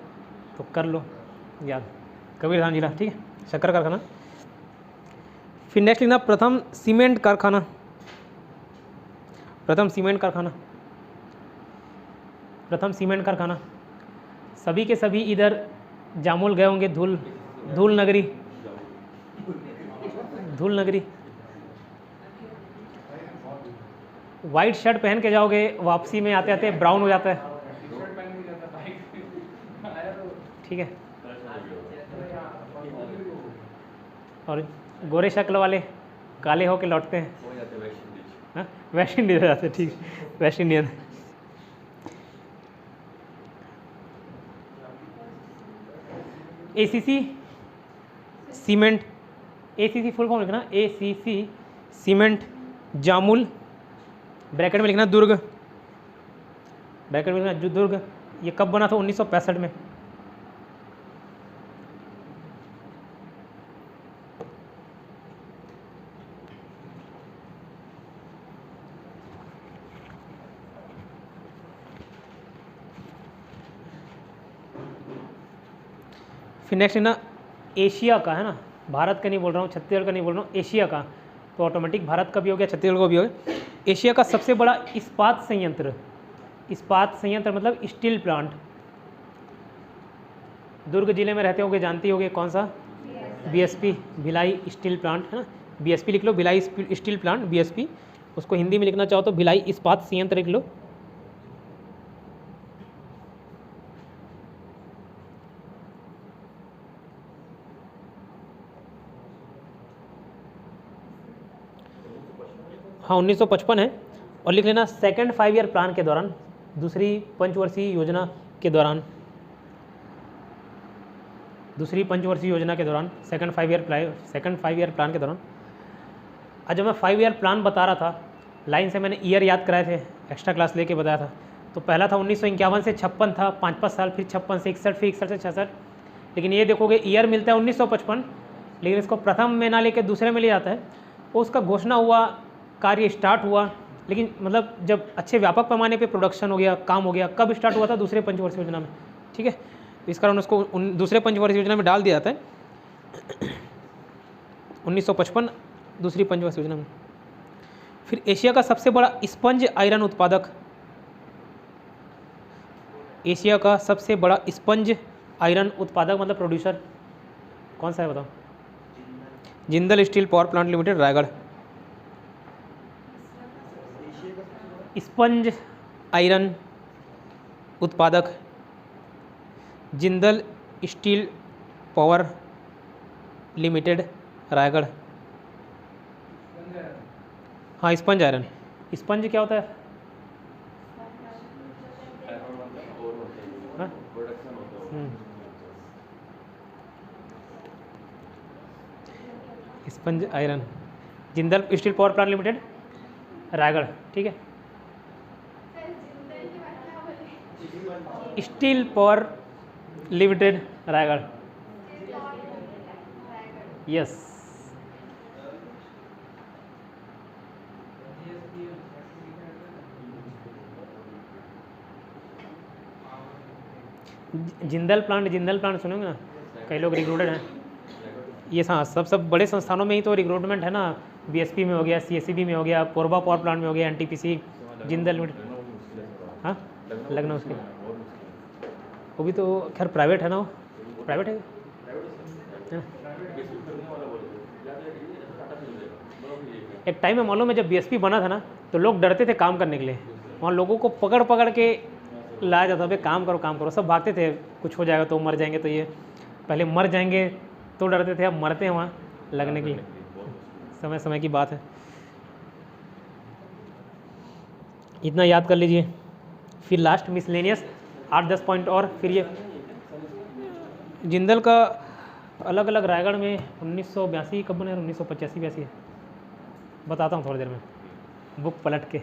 तो कर लो याद, कबीर धाम जिला, ठीक है, शक्कर कारखाना। फिर नेक्स्ट लिखना प्रथम सीमेंट कारखाना। प्रथम सीमेंट कारखाना, प्रथम सीमेंट कारखाना। सभी के सभी इधर जामुल गए होंगे, धूल नगरी, धूल नगरी। वाइट शर्ट पहन के जाओगे, वापसी में आते आते ब्राउन हो जाता है, ठीक है। और गोरे शक्ल वाले काले होके लौटते हैं, हाँ वेस्ट इंडीज हो जाते हैं, ठीक, West Indian. ACC cement, ACC full form लिखना, एसीसी सीमेंट जामुल, ब्रैकेट में लिखना दुर्ग, ब्रैकेट में लिखना जो दुर्ग। ये कब बना था? 1965 में। फिर नेक्स्ट है ना एशिया का, है ना, भारत का नहीं बोल रहा हूँ, छत्तीसगढ़ का नहीं बोल रहा हूँ, एशिया का। तो ऑटोमेटिक भारत का भी हो गया, छत्तीसगढ़ का भी हो गया। एशिया का सबसे बड़ा इस्पात संयंत्र, इस्पात संयंत्र मतलब स्टील प्लांट, दुर्ग जिले में रहते होंगे, जानती होंगे कौन सा? बीएसपी, भिलाई स्टील प्लांट, है ना, बीएसपी लिख लो, भिलाई स्टील प्लांट, बीएसपी। उसको हिंदी में लिखना चाहो तो भिलाई इस्पात संयंत्र लिख लो। हाँ 1955 है। और लिख लेना सेकंड 5 ईयर प्लान के दौरान, दूसरी पंचवर्षीय योजना के दौरान, दूसरी पंचवर्षीय योजना के दौरान, सेकंड 5 ईयर प्लान के दौरान। आज जब मैं 5 ईयर प्लान बता रहा था, लाइन से मैंने ईयर याद कराए थे, एक्स्ट्रा क्लास लेके बताया था। तो पहला था 1951 से 56 था, 5 साल, फिर 56 से 61, फिर 61 से 66। लेकिन ये देखोगे ईयर मिलता है 1955, लेकिन इसको प्रथम में ना लेके दूसरे में ले जाता है। उसका घोषणा हुआ, कार्य स्टार्ट हुआ, लेकिन मतलब जब अच्छे व्यापक पैमाने पे प्रोडक्शन हो गया, काम हो गया, कब स्टार्ट हुआ था? दूसरे पंचवर्षीय योजना में, ठीक है। इस कारण उसको दूसरे पंचवर्षीय योजना में डाल दिया जाता है 1955 दूसरी पंचवर्षीय योजना में। फिर एशिया का सबसे बड़ा स्पंज आयरन उत्पादक, एशिया का सबसे बड़ा स्पंज आयरन उत्पादक मतलब प्रोड्यूसर कौन सा है बताओ? Jindal steel power plant limited, Raigarh. Sponge iron उत्पादक Jindal steel power limited, Raigarh. हाँ स्पंज आयरन, स्पंज क्या होता है? हाँ? Sponge iron, Jindal steel power plant limited, Raigarh, ठीक है। Steel power limited, Raigarh, yes. Jindal plant सुनोगे ना, कई लोग रिक्रूटेड हैं ये। हाँ सब बड़े संस्थानों में ही तो रिक्रूटमेंट है ना, बीएसपी में हो गया, सीएससीबी में हो गया, कोरबा पावर प्लांट में हो गया, एनटीपीसी, जिंदल लिमिटेड। हाँ लखनऊ, उसके वो भी तो खैर प्राइवेट है ना, वो प्राइवेट है। एक टाइम में मालूम है जब बीएसपी बना था ना, तो लोग डरते थे काम करने के लिए। वहाँ लोगों को पकड़ पकड़ के लाया जाता, भाई काम करो, सब भागते थे, कुछ हो जाएगा तो मर जाएंगे। तो ये पहले मर जाएंगे तो डरते थे, अब मरते हैं वहाँ लगने के लिए। समय की बात है, इतना याद कर लीजिए। फिर लास्ट मिसलेनियस 8-10 पॉइंट और। फिर ये जिंदल का अलग अलग रायगढ़ में 1982 कब बने? 1985-82 है, बताता हूँ थोड़ी देर में बुक पलट के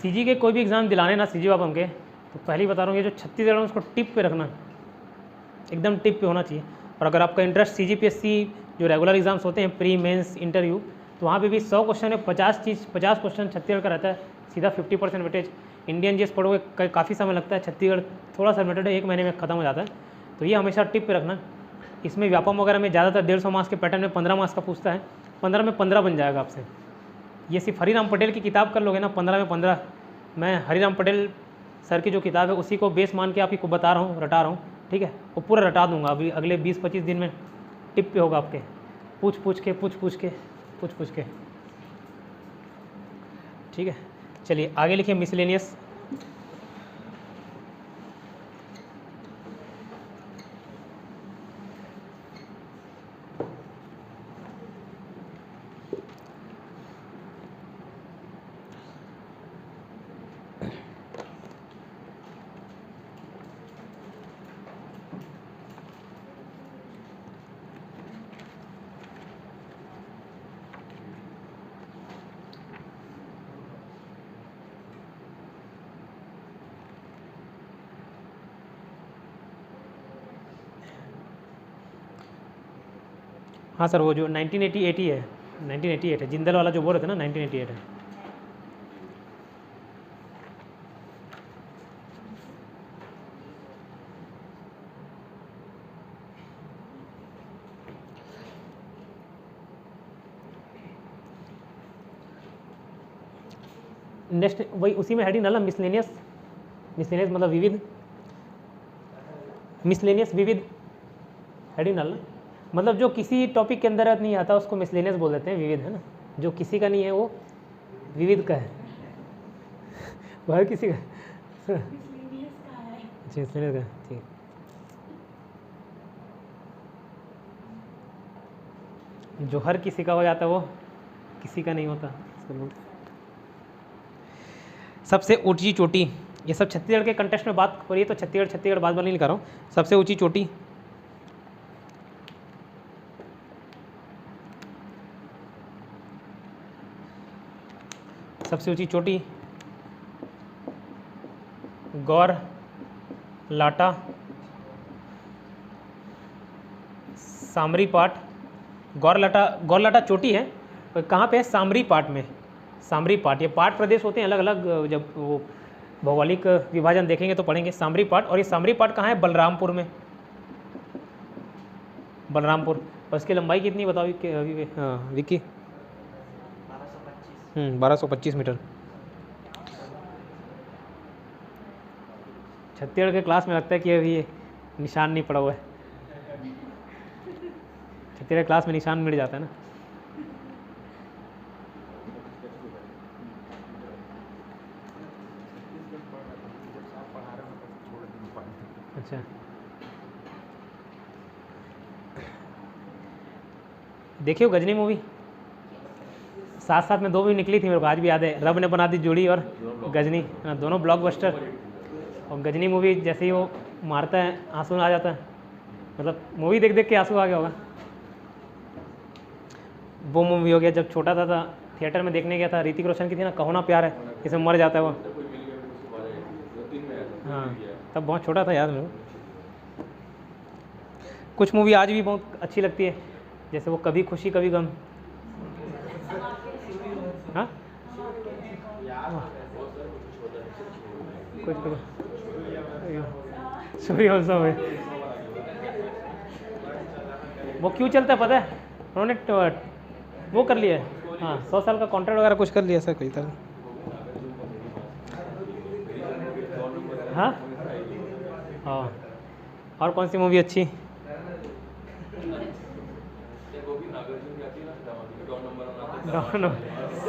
सीजी के कोई भी एग्ज़ाम दिलाने ना सीजी बाबा के, तो पहले ही बता रहा हूँ, ये जो 36 है उसको टिप पे रखना, एकदम टिप पे होना चाहिए। और अगर आपका इंटरेस्ट सीजीपीएससी जो रेगुलर एग्जाम्स होते हैं, प्री मेंस इंटरव्यू, तो वहाँ पे भी 100 क्वेश्चन में 50 क्वेश्चन छत्तीसगढ़ का रहता है, सीधा 50% वेटेज। इंडियन जीएस पढ़ोगे काफ़ी समय लगता है, छत्तीसगढ़ थोड़ा सा वेटेड 1 महीने में ख़त्म हो जाता है। तो ये हमेशा टिप पे रखना। इसमें व्यापम वगैरह में ज़्यादातर 150 मार्क्स के पैटर्न में 15 मार्क्स का पूछता है, 15 में 15 बन जाएगा आपसे। ये सिर्फ हरीराम पटेल की किताब कर लोगे ना, 15 में 15। मैं हरीराम पटेल सर की जो किताब है उसी को बेस मान के आप ही को बता रहा हूँ, रटा रहा हूँ, ठीक है। वो पूरा रटा दूंगा अभी अगले 20-25 दिन में, टिप पे होगा आपके, पूछ पूछ के, ठीक है। चलिए आगे लिखिए मिसलेनियस। हाँ सर, वो जो 1980 है, 1988 है, जिंदल वाला जो बोल रहे थे ना, 1988 है। नेक्स्ट वही उसी में हेडिंग डालना, मिसलेनियस। मिसलेनियस मतलब विविध, मिसलेनियस विविध हेडिंग डालना। मतलब जो किसी टॉपिक के अंदर नहीं आता उसको मिसलेनियस बोल देते हैं, विविध है ना। जो किसी का नहीं है वो विविध का है, वो हर किसी का। अच्छा, मिसलेनियस का, ठीक। जो हर किसी का हो जाता है वो किसी का नहीं होता। सबसे ऊंची चोटी, ये सब छत्तीसगढ़ के कंटेस्ट में बात हो रही है, तो छत्तीसगढ़ बात नहीं लिखा रहा हूँ। सबसे ऊंची चोटी, सबसे ऊंची चोटी गौर लाटा सामरी पाट। गौर लाटा चोटी है, कहाँ पे है? सामरी पाट में। सामरी पाट, ये पाट प्रदेश होते हैं अलग अलग, जब वो भौगोलिक विभाजन देखेंगे तो पढ़ेंगे सामरी पाट। और ये सामरी पाट कहाँ है? बलरामपुर में, बलरामपुर। और इसकी लंबाई कितनी बताओ विकी? 1225 मीटर। छत्तीसगढ़ के क्लास में लगता है कि अभी ये निशान नहीं पड़ा हुआ है। छत्तीसगढ़ क्लास में निशान मिट जाता है ना। अच्छा, देखियो गजनी मूवी, साथ साथ में 2 भी निकली थी, मेरे को आज भी याद है। रब ने बना दी जोड़ी और गजनी, दोनों ब्लॉकबस्टर। और गजनी मूवी जैसे ही वो मारता है आंसू आ जाता है, मतलब मूवी देख देख के आंसू आ गया होगा। वो मूवी हो गया, जब छोटा था थिएटर में देखने गया था, ऋतिक रोशन की थी ना, कहो ना प्यार है, इसमें मर जाता है वो। हाँ, तब बहुत छोटा था, याद मेरे को। कुछ मूवी आज भी बहुत अच्छी लगती है, जैसे वो कभी खुशी कभी गम। हाँ, कुछ सूर्यवंशम है, वो क्यों चलता है पता है? उन्होंने वो कर लिया है, हाँ, 100 साल का कॉन्ट्रैक्ट वगैरह कुछ कर लिया ऐसा कोई था। हाँ हाँ, और कौन सी मूवी अच्छी?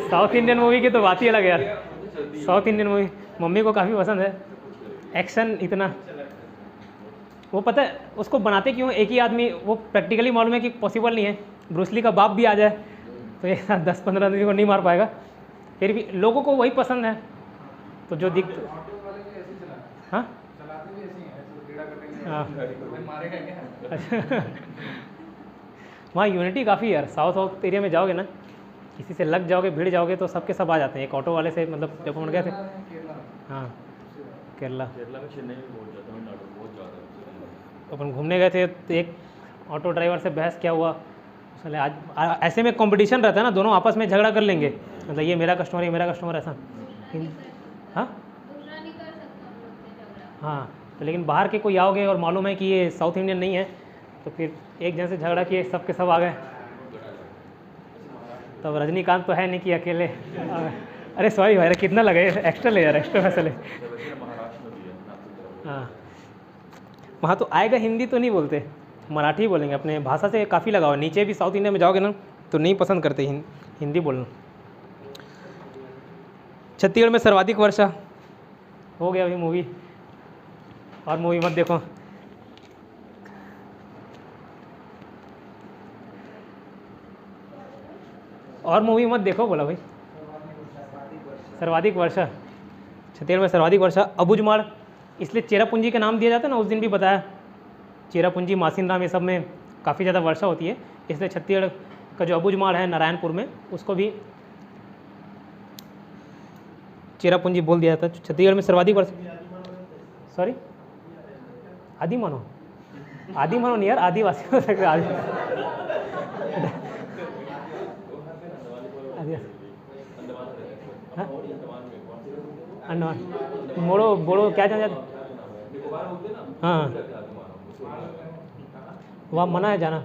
साउथ इंडियन मूवी की तो बात ही अलग है यार। साउथ इंडियन मूवी मम्मी को काफ़ी पसंद है। एक्शन इतना, वो पता है उसको बनाते क्यों? एक ही आदमी, वो प्रैक्टिकली मालूम है कि पॉसिबल नहीं है, ब्रूसली का बाप भी आ जाए तो एक साथ 10-15 आदमी को नहीं मार पाएगा, फिर भी लोगों को वही पसंद है। तो जो दिख, हाँ वहाँ यूनिटी काफ़ी है यार। साउथ एरिया में जाओगे ना किसी से लग जाओगे, भिड़ जाओगे तो सबके सब आ जाते हैं। एक ऑटो वाले से मतलब जब हम गए थे, हाँ केरला में चेन्नई में बहुत ज़्यादा, तमिलनाडु में बहुत ज़्यादा। अपन घूमने गए थे तो एक ऑटो ड्राइवर से बहस क्या हुआ, चले आज ऐसे में कंपटीशन रहता है ना, दोनों आपस में झगड़ा कर लेंगे, मतलब ये मेरा कस्टमर, ये मेरा कस्टमर, ऐसा। हाँ हाँ, तो लेकिन बाहर के कोई आओगे और मालूम है कि ये साउथ इंडियन नहीं है, तो फिर एक जन से झगड़ा किए, सब के सब आ गए। तब रजनीकांत तो है नहीं कि अकेले आ गए। अरे सॉरी भाई, कितना लगे, एक्स्ट्रा ले यार, एक्स्ट्रा पैसा ले। हाँ, वहाँ तो आएगा, हिंदी तो नहीं बोलते, मराठी बोलेंगे, अपने भाषा से काफ़ी लगाव है। नीचे भी साउथ इंडिया में जाओगे ना तो नहीं पसंद करते हिंदी बोलना। छत्तीसगढ़ में सर्वाधिक वर्षा, हो गया अभी मूवी, और मूवी मत देखो। और मूवी मत देखो बोला भाई। सर्वाधिक वर्षा, छत्तीसगढ़ में सर्वाधिक वर्षा अबुझमाड़, इसलिए चेरापूंजी का नाम दिया जाता है ना, उस दिन भी बताया, चेरापूंजी, मासिनराम, ये सब में काफ़ी ज़्यादा वर्षा होती है, इसलिए छत्तीसगढ़ का जो अबुझमाड़ है नारायणपुर में, उसको भी चेरापूंजी बोल दिया जाता है। छत्तीसगढ़ में सर्वाधिक वर्षा, सॉरी आदि मानो, आदि मानो नहीं यार, आदिवासी हो सकते, अंडमान मोड़ो बोड़ो क्या जान जाते, हाँ वहाँ मना है जाना,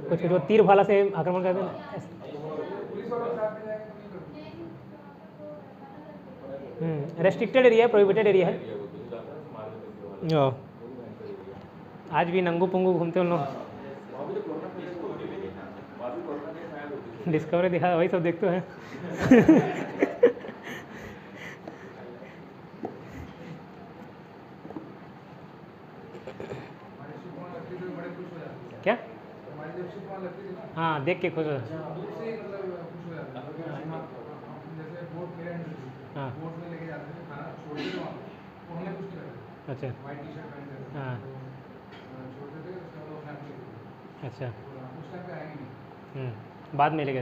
कुछ जो तीर भाला से आक्रमण करते हैं। रेस्ट्रिक्टेड एरिया है, प्रोहिबिटेड एरिया है। आज भी नंगू पुंगू घूमते उन लोग, डिस्कवरी दिखा, वही सब देखते हैं। क्या? हाँ, देख के खुश हो। हाँ अच्छा, हाँ अच्छा, बाद में लेके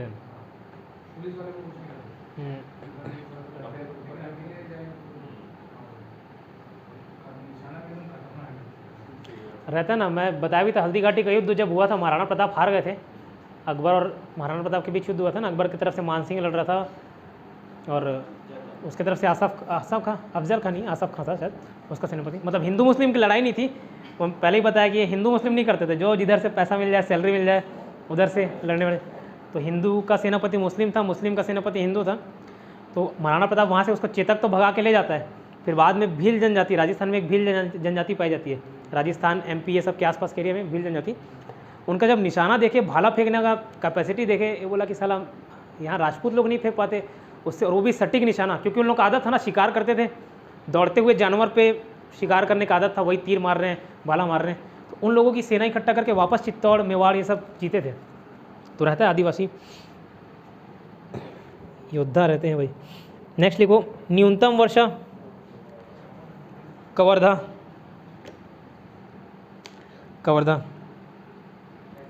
रहता ना। मैं बताया भी था, हल्दी घाटी का युद्ध जब हुआ था, महाराणा प्रताप हार गए थे, अकबर और महाराणा प्रताप के बीच युद्ध हुआ था ना, अकबर की तरफ से मान सिंह लड़ रहा था और उसकी तरफ से आसफ खां, अफजल खां नहीं, आसफ खां था शायद उसका सेनापति। मतलब हिंदू मुस्लिम की लड़ाई नहीं थी, वो पहले ही बताया कि ये हिंदू मुस्लिम नहीं करते थे, जो जिधर से पैसा मिल जाए, सैलरी मिल जाए, उधर से लड़ने वाले। तो हिंदू का सेनापति मुस्लिम था, मुस्लिम का सेनापति हिंदू था। तो महाराणा प्रताप वहाँ से उसको चेतक तो भगा के ले जाता है, फिर बाद में भील जनजाति, राजस्थान में एक भील जनजाति पाई जाती है, राजस्थान एमपी ये सब के आसपास के एरिया में भील जनजाति। उनका जब निशाना देखे, भाला फेंकने का कैपेसिटी देखे, ये बोला कि साला यहाँ राजपूत लोग नहीं फेंक पाते उससे, और वो भी सटीक निशाना, क्योंकि उन लोग का आदत था ना, शिकार करते थे, दौड़ते हुए जानवर पे शिकार करने का आदत था, वही तीर मार रहे हैं, भाला मार रहे हैं। तो उन लोगों की सेना इकट्ठा करके वापस चित्तौड़, मेवाड़ ये सब जीते थे। तो रहता है आदिवासी योद्धा रहते हैं भाई। नेक्स्ट लिखो, न्यूनतम वर्षा कवर्धा, कवर्धा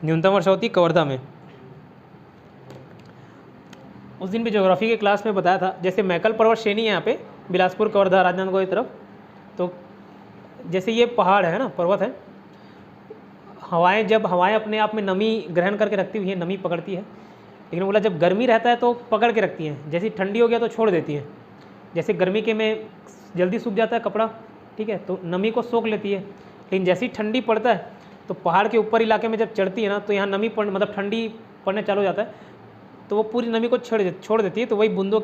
न्यूनतम वर्षा होती है कवर्धा में। उस दिन भी ज्योग्राफी के क्लास में बताया था, जैसे मैकल पर्वत श्रेणी है यहाँ पे, बिलासपुर, कवर्धा, राजनांदगांव की तरफ। तो जैसे ये पहाड़ है ना, पर्वत है, हवाएं, जब हवाएं अपने आप में नमी ग्रहण करके रखती हुई है, नमी पकड़ती है, लेकिन बोला जब गर्मी रहता है तो पकड़ के रखती हैं, जैसे ठंडी हो गया तो छोड़ देती हैं। जैसे गर्मी के में जल्दी सूख जाता है कपड़ा, ठीक है, तो नमी को सोख लेती है, लेकिन जैसे ही ठंडी पड़ता है तो पहाड़ के ऊपर इलाके में जब चढ़ती है ना, तो यहाँ नमी मतलब ठंडी पड़ने चालू हो जाता है, तो वो पूरी नमी को छोड़ देती है, तो वही बूंदों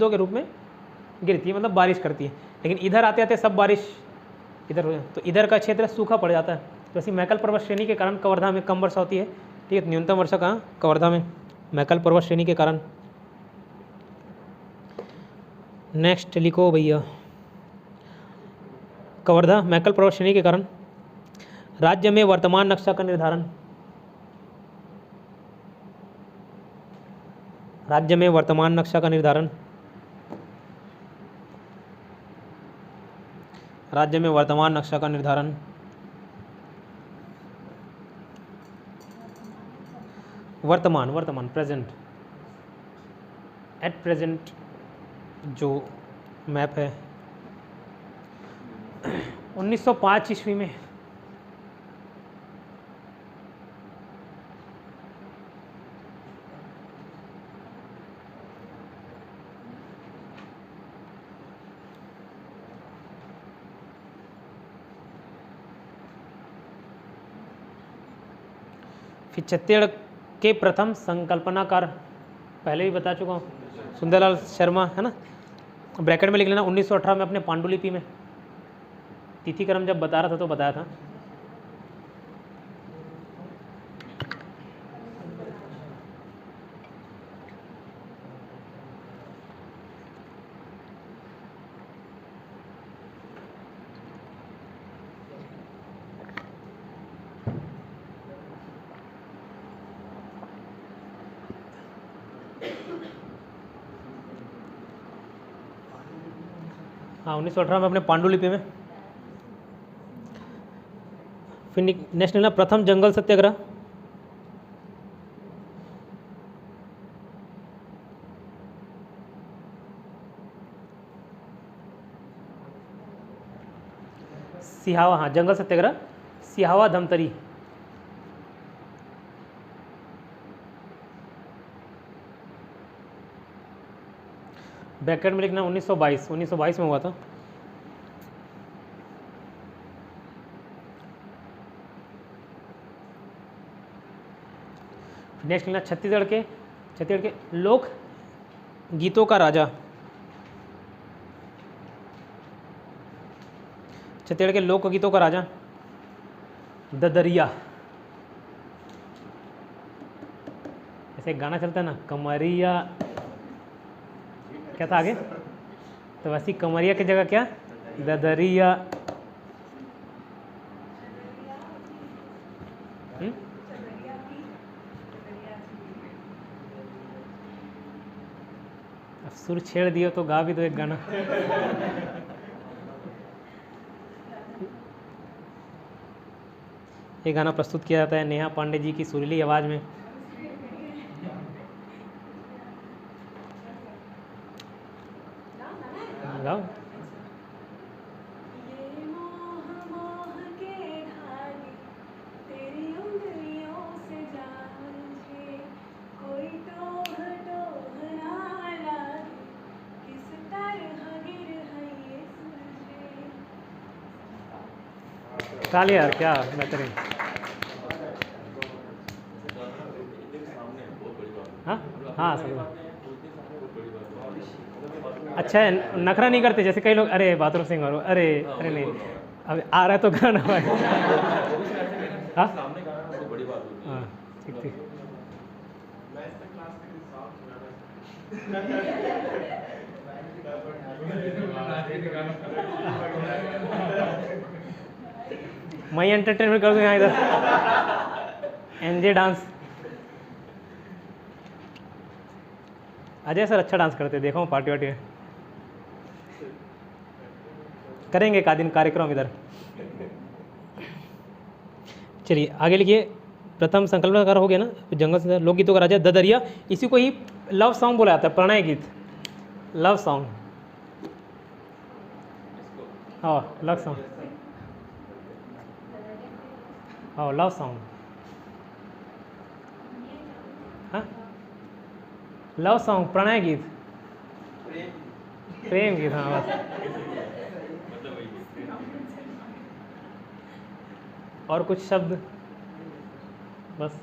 के रूप में गिरती है, मतलब बारिश करती है। लेकिन इधर आते आते सब बारिश इधर हो जाए, तो इधर का क्षेत्र सूखा पड़ जाता है। तो ऐसी मैकल पर्वत श्रेणी के कारण कवर्धा में कम वर्षा होती है, ठीक है। न्यूनतम वर्षा कहाँ? कवर्धा में, मैकल पर्वत श्रेणी के कारण। नेक्स्ट लिखो भैया, कवर्धा मैकल पर्वत श्रेणी के कारण। राज्य में वर्तमान नक्शा का निर्धारण, राज्य में वर्तमान नक्शा का निर्धारण, राज्य में वर्तमान नक्शा का निर्धारण। वर्तमान प्रेजेंट, एट प्रेजेंट जो मैप है 1905 ईस्वी में फिर छत्तीसगढ़ के प्रथम संकल्पनाकार पहले भी बता चुका हूँ सुंदरलाल शर्मा है ना, ब्रैकेट में लिख लेना 1918 में अपने पांडुलिपि में, तिथि क्रम जब बता रहा था तो बताया था। हाँ 1918 में अपने पांडुलिपि में। फिर नेक्स्ट लेना प्रथम जंगल सत्याग्रह, सिहावा, हाँ जंगल सत्याग्रह सिहावा धमतरी, ब्रैकेट में लिखना 1922 में हुआ था। नेक्स्ट लिखना छत्तीसगढ़ के लोक गीतों का राजा, छत्तीसगढ़ के लोक गीतों का राजा ददरिया। ऐसे गाना चलता है ना कमरिया, क्या था आगे, तो वैसी कमरिया की जगह क्या ददरिया। अब सुर छेड़ दियो तो गा भी दो एक गाना। ये गाना प्रस्तुत किया जाता है नेहा पांडे जी की सुरीली आवाज में। गाओ। ताली यार, क्या बेहतरीन। हाँ हाँ सब अच्छा है, नखरा नहीं करते जैसे कई लोग, अरे बाथरूम सिंगर हो, अरे अरे नहीं अब आ रहा है तो गाना भाई। हाँ हाँ ठीक ठीक। मैं एंटरटेनमेंट कर दूँ यहाँ इधर एनजे डांस। अजय सर अच्छा डांस करते, देखो पार्टी वार्टी में करेंगे का दिन कार्यक्रम इधर। चलिए आगे लिखिए, प्रथम संकल्पनाकार हो गया ना, जंगल से लोकगीतों का राजा ददरिया, इसी को ही लव सॉन्ग बोला जाता है, प्रणय गीत, लव सॉन्ग। हाँ लव सॉन्ग, हाँ लव सॉन्ग, हाँ लव सॉन्ग प्रणय गीत, प्रेम गीत, हाँ बस। और कुछ शब्द बस।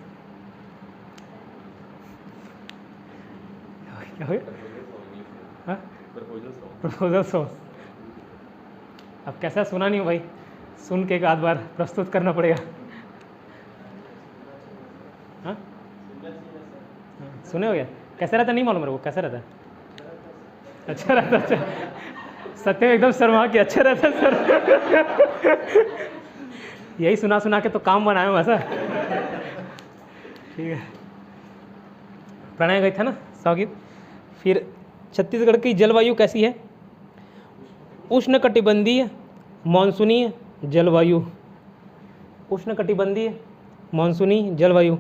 क्या हुआ? हाँ प्रपोजल सॉन्ग। अब कैसा सुना नहीं हो भाई, सुन के एक आध बार प्रस्तुत करना पड़ेगा। हाँ सुने हो गया, कैसा रहता नहीं मालूम मेरे को, कैसा रहता? अच्छा रहता, अच्छा सत्य में एकदम शर्मा के अच्छा रहता सर। यही सुना सुना के तो काम बनाए हूँ ऐसा। ठीक है, प्रणय गई था ना सौगीत। फिर छत्तीसगढ़ की जलवायु कैसी है? उष्णकटिबंधीय मानसूनी जलवायु, उष्णकटिबंधीय मानसूनी जलवायु।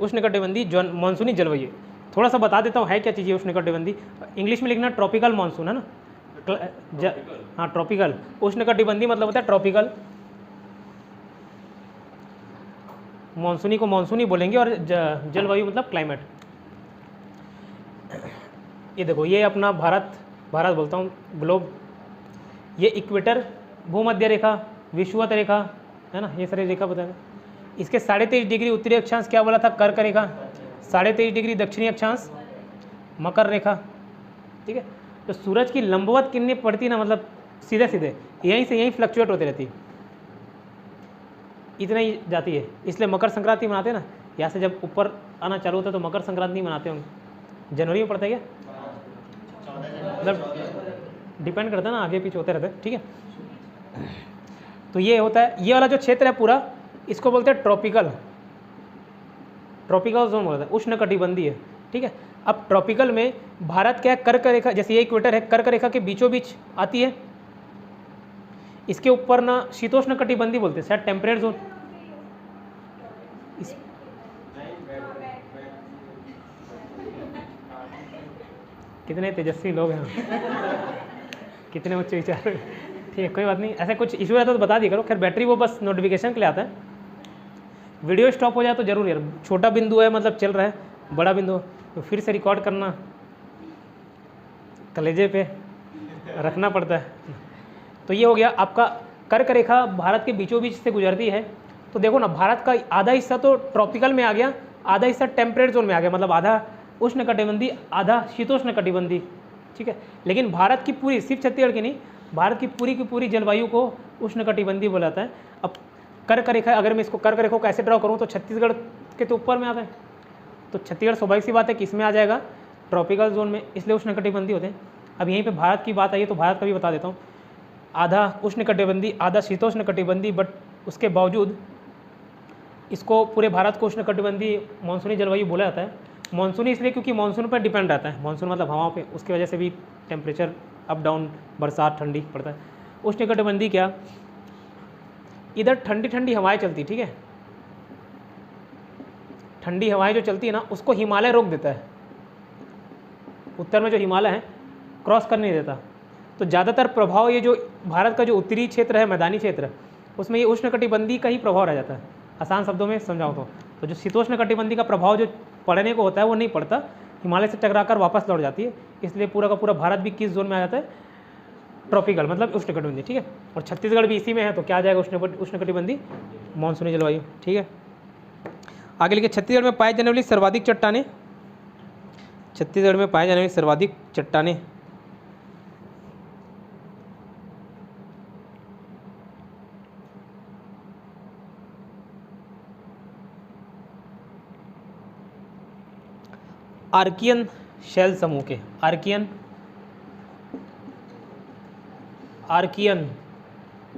उष्णकटिबंधीय मानसूनी जलवायु। थोड़ा सा बता देता हूँ है क्या चीज़ उष्णकटिबंधीय। इंग्लिश में लिखना ट्रॉपिकल मानसून है ना, हाँ ट्रॉपिकल। उष्णकटिबंधीय मतलब होता है ट्रॉपिकल, मानसूनी को मानसूनी बोलेंगे, और जलवायु मतलब क्लाइमेट। ये देखो ये अपना भारत बोलता हूँ, ग्लोब, ये इक्वेटर, भूमध्य रेखा, विषुवत रेखा है ना, ये सारी रेखा बताएगा। इसके 23.5 डिग्री उत्तरी अक्षांश क्या बोला था, कर्क रेखा, 23.5 डिग्री दक्षिणी अक्षांश मकर रेखा, ठीक है। तो सूरज की लंबवत किरणें पड़ती ना, मतलब सीधे सीधे यहीं से यहीं फ्लक्चुएट होती रहती, इतना ही जाती है। इसलिए मकर संक्रांति मनाते हैं ना, यहाँ से जब ऊपर आना चालू होता है तो मकर संक्रांति मनाते होंगे। जनवरी में पड़ता है क्या, मतलब डिपेंड करता है ना, आगे पीछे होते रहते हैं, ठीक है। तो ये होता है, ये वाला जो क्षेत्र है पूरा, इसको बोलते हैं ट्रॉपिकल जोन बोलता है, उष्णकटिबंधीय, ठीक है। अब ट्रॉपिकल में भारत क्या है, कर्क रेखा, जैसे ये इक्वेटर है, कर्क रेखा के बीचों बीच आती है। इसके ऊपर ना शीतोष्ण कटिबंधीय बोलते हैं, शायद टेम्परेट जोन। कितने तेजस्वी लोग हैं, कितने उच्च विचार, ठीक है, कोई बात नहीं। ऐसा कुछ इशू रहता तो बता दिया करो। खैर बैटरी वो बस नोटिफिकेशन के लिए आता है। वीडियो स्टॉप हो जाए तो जरूर यार, छोटा बिंदु है मतलब चल रहा है, बड़ा बिंदु तो फिर से रिकॉर्ड करना कलेजे पे रखना पड़ता है। तो ये हो गया आपका कर्क रेखा, भारत के बीचों बीच से गुजरती है। तो देखो ना, भारत का आधा हिस्सा तो ट्रॉपिकल में आ गया, आधा हिस्सा टेम्परेट जोन में आ गया, मतलब आधा उष्णकटिबंधीय आधा शीतोष्ण कटिबंधीय, ठीक है। लेकिन भारत की पूरी, सिर्फ छत्तीसगढ़ की नहीं, भारत की पूरी जलवायु को उष्णकटिबंधीय बोला जाता है। अब कर्क रेखा, अगर मैं इसको कर्क रेखा को ऐसे ड्रॉ करूँ तो छत्तीसगढ़ के तो ऊपर में आता है, तो छत्तीसगढ़ स्वाभाविक सी बात है किस में आ जाएगा, ट्रॉपिकल जोन में, इसलिए उष्णकटिबंधीय होते हैं। अब यहीं पे भारत की बात आई है तो भारत का भी बता देता हूँ, आधा उष्णकटिबंधीय आधा शीतोष्ण कटिबंधीय, बट उसके बावजूद इसको पूरे भारत को उष्णकटिबंधीय मानसूनी जलवायु बोला जाता है। मानसूनी इसलिए क्योंकि मानसून पर डिपेंड रहता है, मानसून मतलब हवाओं पे, उसकी वजह से भी टेम्परेचर अप डाउन, बरसात ठंडी पड़ता है। उष्णकटिबंधीय क्या, इधर ठंडी ठंडी हवाएं चलती, ठीक है, ठंडी हवाएं जो चलती है ना, उसको हिमालय रोक देता है। उत्तर में जो हिमालय है क्रॉस कर नहीं देता, तो ज़्यादातर प्रभाव ये जो भारत का जो उत्तरी क्षेत्र है, मैदानी क्षेत्र, उसमें ये उष्णकटिबंधीय का ही प्रभाव रह जाता है। आसान शब्दों में समझाऊँ तो जो शीतोष्ण कटिबंधीय का प्रभाव जो पड़ने को होता है वो नहीं पड़ता, हिमालय से टकराकर वापस लौट जाती है। इसलिए पूरा का पूरा भारत भी किस जोन में आ जाता है, ट्रॉपिकल, मतलब उष्णकटिबंधीय, ठीक है। और छत्तीसगढ़ भी इसी में है, तो क्या आ जाएगा, उष्णकटिबंधीय मानसूनी जलवायु, ठीक है। आगे लिखिए, छत्तीसगढ़ में पाए जाने वाली सर्वाधिक चट्टानें, छत्तीसगढ़ में पाए जाने वाली सर्वाधिक चट्टानें, आर्कियन शैल समूह के, आर्कियन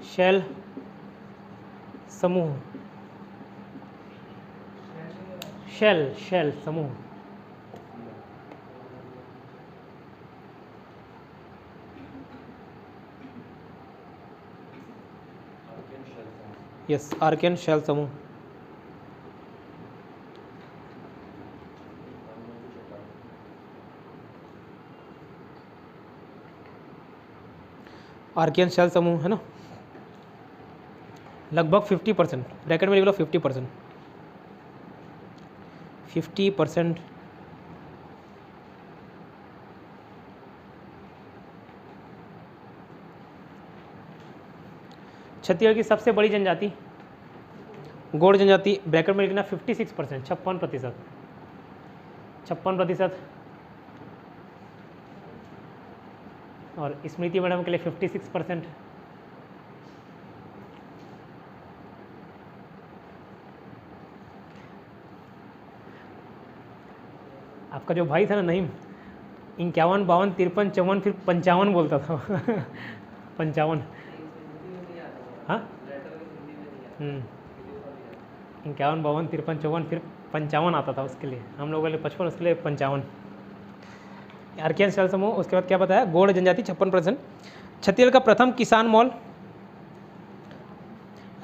शैल समूह, शैल समूह, यस, आर्कियन शैल समूह। आर्कियन शैल समूह है ना, लगभग 50%, ब्रैकेट में लिख लो 50%, 50%। छत्तीसगढ़ की सबसे बड़ी जनजाति गोंड जनजाति, ब्रैकेट में लिखना 56%, 56%, और स्मृति मैडम के लिए 56%। आपका जो भाई था ना नईम, 51, 52, 53, 54, फिर 55 बोलता था 55, हाँ 51, 52, 53, 54, फिर 55 आता था उसके लिए, हम लोगों के लिए 55, उसके लिए 55। आर्कियन शैल समूह। उसके बाद क्या बताया, गोंड जनजाति 56%। छत्तीसगढ़ का प्रथम किसान मॉल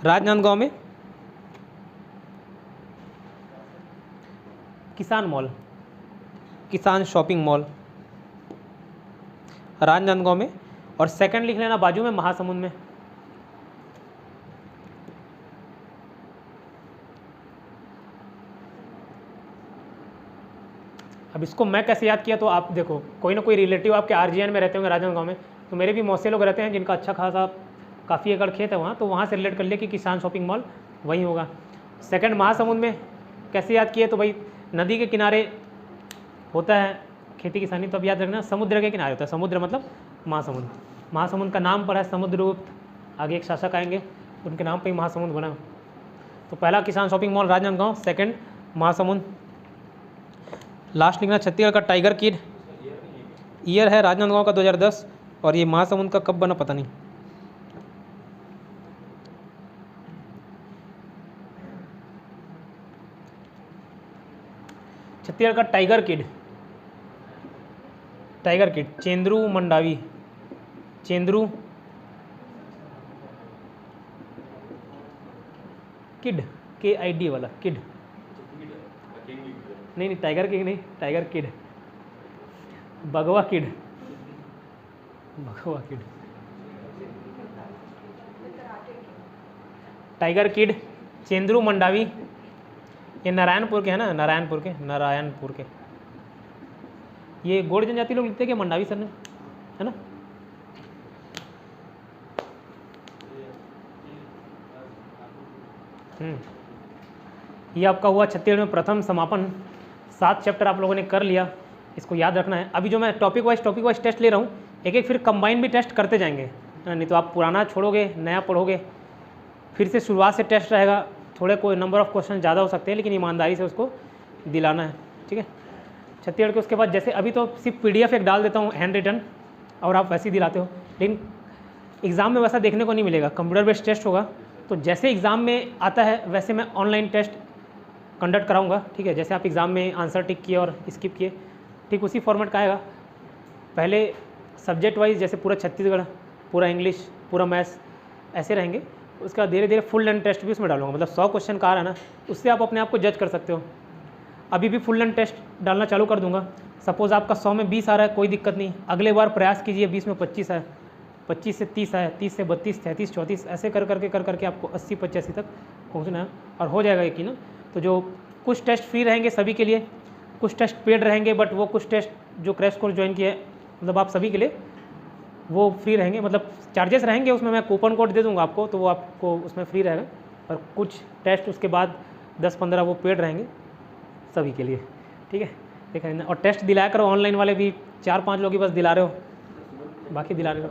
राजनांदगांव में, किसान मॉल, किसान शॉपिंग मॉल राजनांदगांव में, और सेकंड लिख लेना बाजू में महासमुंद में। अब इसको मैं कैसे याद किया, तो आप देखो कोई ना कोई रिलेटिव आपके आरजीएन में रहते होंगे राजनांदगांव में, तो मेरे भी मौसे लोग रहते हैं जिनका अच्छा खासा काफ़ी एकड़ खेत है वहाँ, तो वहाँ से रिलेट कर लिया कि किसान शॉपिंग मॉल वहीं होगा। सेकंड महासमुंद में कैसे याद किए, तो भाई नदी के किनारे होता है खेती किसानी, तो अब याद रखना समुद्र के किनारे होता है, समुद्र मतलब महासमुंद। महासमुंद का नाम पड़ा है समुद्रगुप्त, आगे एक शासक आएंगे उनके नाम पे ही महासमुंद बना। तो पहला किसान shopping mall Rajnandgaon, second Mahasamund. Last लिखना छत्तीसगढ़ का टाइगर किड, ईयर है राजनांदगांव का 2010, और ये महासमुंद का कब बना पता नहीं। छत्तीसगढ़ का tiger kid, tiger kid Chendru Mandavi, Chendru kid KID वाला किड, नहीं टाइगर किड नहीं, टाइगर किड, भगवा किड, भगवा kid, tiger kid Chendru Mandavi, ये नारायणपुर के है ना, नारायणपुर के। ये गोड़ जनजाति लोग लिखते हैं कि मंडावी सर ने, है ना। ये आपका हुआ छत्तीसगढ़ में प्रथम समापन। 7 चैप्टर आप लोगों ने कर लिया, इसको याद रखना है। अभी जो मैं टॉपिक वाइज टेस्ट ले रहा हूँ, एक एक फिर कंबाइन भी टेस्ट करते जाएंगे, नहीं तो आप पुराना छोड़ोगे नया पढ़ोगे, फिर से शुरुआत से टेस्ट रहेगा। थोड़े कोई नंबर ऑफ क्वेश्चन ज़्यादा हो सकते हैं, लेकिन ईमानदारी से उसको दिलाना है, ठीक है। छत्तीसगढ़ के उसके बाद जैसे अभी तो सिर्फ PDF एक डाल देता हूँ हैंड रिटन, और आप वैसे ही दिलाते हो, लेकिन एग्ज़ाम में वैसा देखने को नहीं मिलेगा। कंप्यूटर बेस्ड टेस्ट होगा, तो जैसे एग्ज़ाम में आता है वैसे मैं ऑनलाइन टेस्ट कंडक्ट कराऊंगा, ठीक है। जैसे आप एग्ज़ाम में आंसर टिक किए और स्किप किए, ठीक उसी फॉर्मेट का आएगा। पहले सब्जेक्ट वाइज जैसे पूरा छत्तीसगढ़, पूरा इंग्लिश, पूरा मैथ्स ऐसे रहेंगे। उसके बाद धीरे धीरे फुल लेंथ टेस्ट भी उसमें डालूंगा, मतलब 100 क्वेश्चन का आ रहा है ना, उससे आप अपने आप को जज कर सकते हो। अभी भी फुल लेंथ टेस्ट डालना चालू कर दूंगा। सपोज़ आपका 100 में 20 आ रहा है, कोई दिक्कत नहीं, अगले बार प्रयास कीजिए 20 में 25 आए, 25 से 30 आए, 30 से 32, 33, 34, ऐसे कर करके आपको 80-85 तक पहुँचना है, और हो जाएगा यकीन। तो जो कुछ टेस्ट फ्री रहेंगे सभी के लिए, कुछ टेस्ट पेड रहेंगे, बट वो कुछ टेस्ट जो क्रैश कोर्स ज्वाइन किए मतलब आप सभी के लिए वो फ्री रहेंगे, मतलब चार्जेस रहेंगे उसमें, मैं कूपन कोड दे दूंगा आपको, तो वो आपको उसमें फ्री रहेगा। और कुछ टेस्ट उसके बाद 10-15 वो पेड रहेंगे सभी के लिए, ठीक है। ठीक है, और टेस्ट दिलाया करो, ऑनलाइन वाले भी 4-5 लोग ही बस दिला रहे हो, बाकी दिला रहे हो।